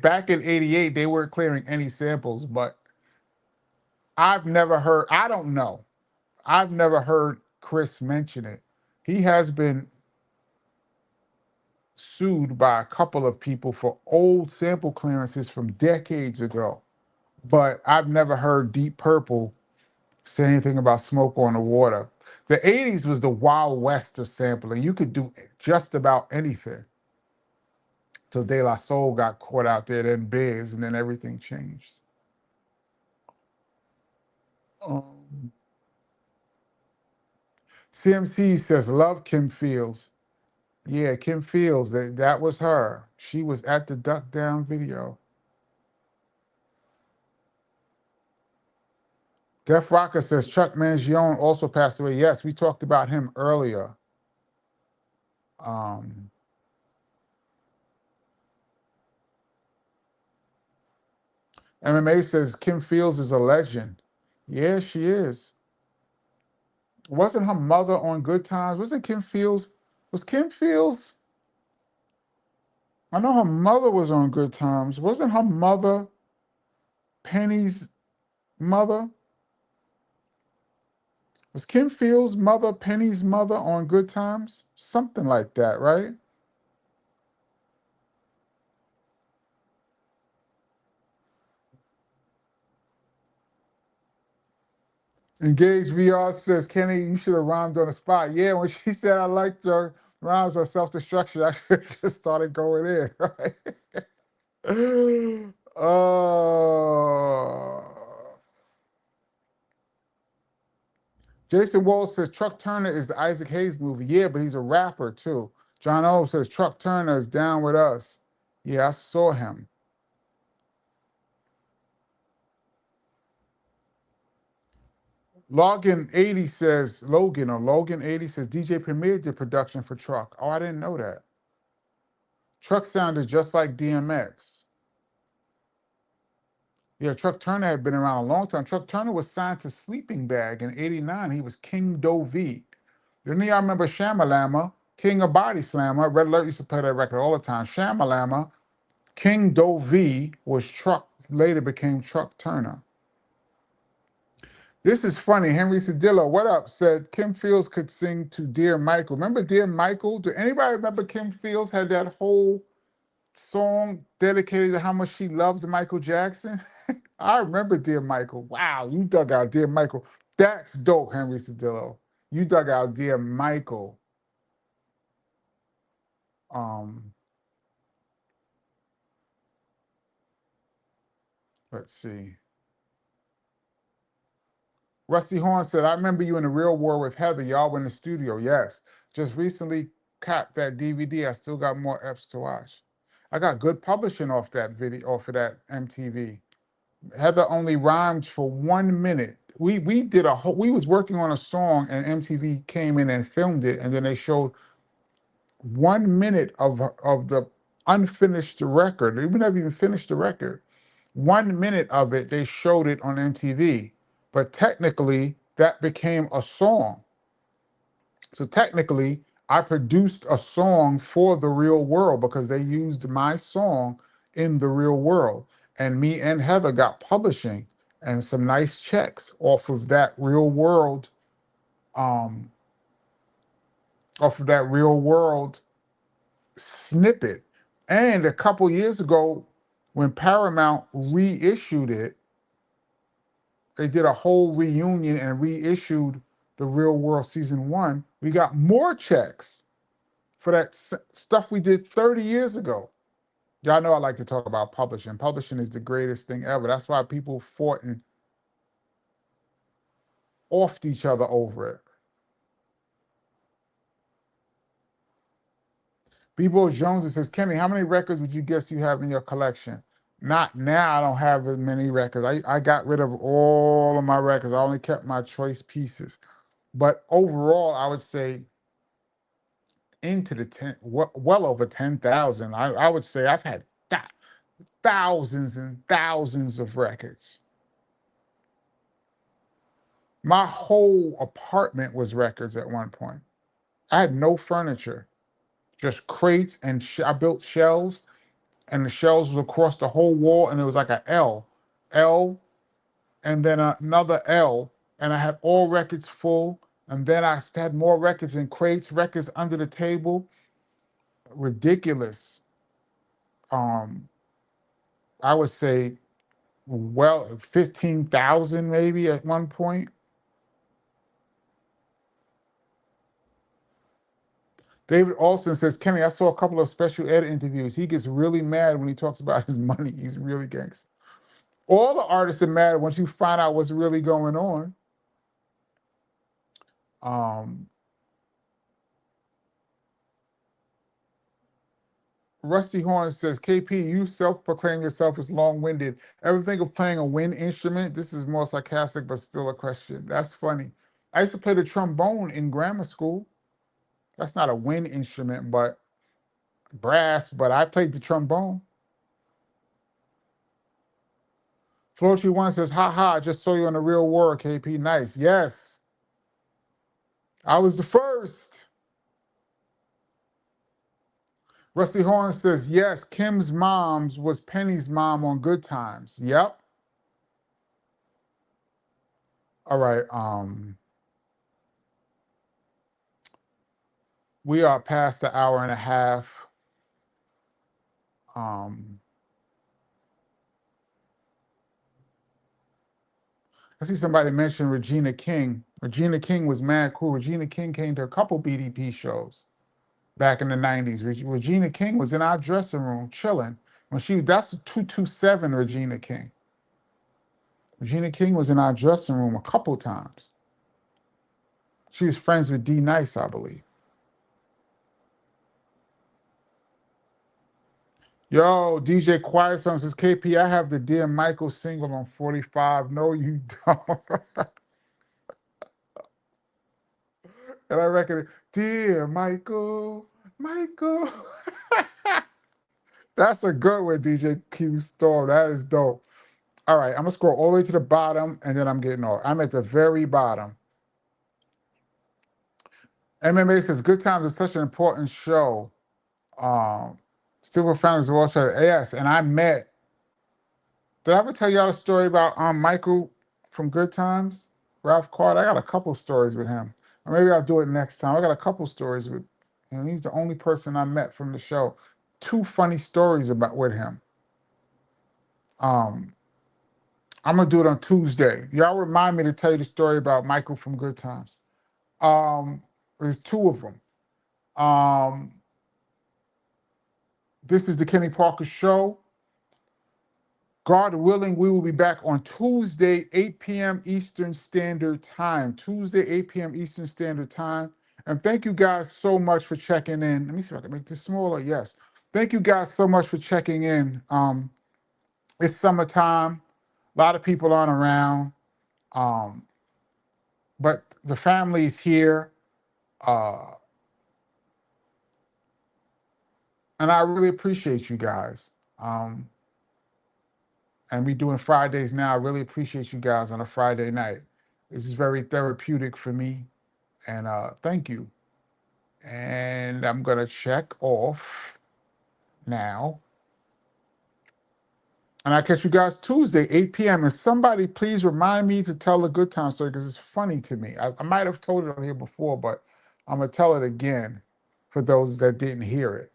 Back in '88, they weren't clearing any samples, but I've never heard, I don't know. I've never heard Chris mention it. He has been sued by a couple of people for old sample clearances from decades ago, but I've never heard Deep Purple say anything about Smoke on the Water. The '80s was the Wild West of sampling. You could do just about anything till De La Soul got caught out there, then Biz, and then everything changed. Um, CMC says, love Kim Fields. Yeah, Kim Fields, that was her. She was at the Duck Down video. Def Rocker says, Chuck Mangione also passed away. Yes, we talked about him earlier. Um, MMA says, Kim Fields is a legend. Yeah, she is. Wasn't her mother on Good Times? Wasn't Kim Fields? Was Kim Fields? I know her mother was on Good Times. Wasn't her mother Penny's mother? Was Kim Fields' mother Penny's mother on Good Times? Something like that, right? Engage VR says, Kenny, you should have rhymed on the spot. Yeah, when she said I liked your rhymes on self-destruction, I should have just started going in, right? uh, Jason Walls says Chuck Turner is the Isaac Hayes movie. Yeah, but he's a rapper too. John O says Chuck Turner is down with us. Yeah, I saw him. Logan 80 says, Logan 80 says DJ Premier did production for Truck. Oh, I didn't know that. Truck sounded just like DMX. Yeah, Truck Turner had been around a long time. Truck Turner was signed to Sleeping Bag in '89. He was King Doe V. Then y'all remember Shamalama, King of Body Slammer. Red Alert used to play that record all the time. Shamalama, King Doe V was Truck, later became Truck Turner. This is funny. Henry Cedillo, what up? Said Kim Fields could sing to Dear Michael. Remember Dear Michael? Do anybody remember Kim Fields had that whole song dedicated to how much she loved Michael Jackson? I remember Dear Michael. Wow, you dug out Dear Michael. That's dope, Henry Cedillo. You dug out Dear Michael. Um, let's see. Rusty Horn said, I remember you in the Real War with Heather. Y'all were in the studio. Yes. Just recently capped that DVD. I still got more eps to watch. I got good publishing off that video, off of that MTV. Heather only rhymed for 1 minute. We did a whole, we was working on a song and MTV came in and filmed it, and then they showed 1 minute of the unfinished record. We never even finished the record. 1 minute of it, they showed it on MTV, but technically that became a song. So technically, I produced a song for the real world because they used my song in the real world. And me and Heather got publishing and some nice checks um, off of that real world snippet. And a couple years ago, when Paramount reissued it, they did a whole reunion and reissued The Real World Season 1, we got more checks for that stuff we did 30 years ago. Y'all know I like to talk about publishing. Publishing is the greatest thing ever. That's why people fought and offed each other over it. B-Bo Jones says, Kenny, how many records would you guess you have in your collection? Not now, I don't have as many records. I got rid of all of my records. I only kept my choice pieces. But overall, I would say into the well over 10,000. I would say I've had thousands and thousands of records. My whole apartment was records at one point. I had no furniture, just crates, and I built shelves, and the shelves was across the whole wall, and it was like an L, and then another L, and I had all records full, and then I had more records in crates, records under the table. Ridiculous. I would say, well, 15,000 maybe at one point. David Alston says, Kenny, I saw a couple of special ed interviews. He gets really mad when he talks about his money. He's really gangster. All the artists are mad once you find out what's really going on. Rusty Horn says, KP, you self-proclaim yourself as long-winded. Ever think of playing a wind instrument? This is more sarcastic, but still a question. That's funny. I used to play the trombone in grammar school. That's not a wind instrument, but brass, but I played the trombone. Floetry One says, ha ha, I just saw you on the Real World, KP. Nice. Yes. I was the first. Rusty Horn says, yes, Kim's mom's was Penny's mom on Good Times. Yep. All right. We are past the hour and a half. I see somebody mention Regina King. Regina King was mad cool. Regina King came to a couple BDP shows back in the 90s. Regina King was in our dressing room chilling. That's 227 Regina King. Regina King was in our dressing room a couple times. She was friends with D Nice, I believe. Yo, DJ Quiet Song says, KP, I have the Dear Michael single on 45. No, you don't. And I reckon, Dear Michael, Michael. That's a good one, DJ Q Storm. That is dope. All right, I'm going to scroll all the way to the bottom, and then I'm getting off. I'm at the very bottom. MMA says, Good Times is such an important show. Silver Founders of Wall Street. Yes, and I met. Did I ever tell y'all a story about Michael from Good Times? Ralph Carter. I got a couple stories with him. Or maybe I'll do it next time. I got a couple stories with him. He's the only person I met from the show. 2 funny stories with him. I'm gonna do it on Tuesday. Y'all remind me to tell you the story about Michael from Good Times. There's 2 of them. This is the Kenny Parker Show. God willing, we will be back on Tuesday, 8 p.m. Eastern Standard Time. Tuesday, 8 p.m. Eastern Standard Time. And thank you guys so much for checking in. Let me see if I can make this smaller. Yes. Thank you guys so much for checking in. It's summertime. A lot of people aren't around. But the family's here. And I really appreciate you guys. And we're doing Fridays now. I really appreciate you guys on a Friday night. This is very therapeutic for me. And thank you. And I'm going to check off now. And I'll catch you guys Tuesday, 8 p.m. And somebody please remind me to tell a Good Time story because it's funny to me. I might have told it on here before, but I'm going to tell it again for those that didn't hear it.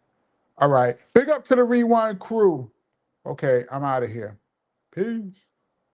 All right. Big up to the Rewind crew. Okay, I'm out of here. Peace.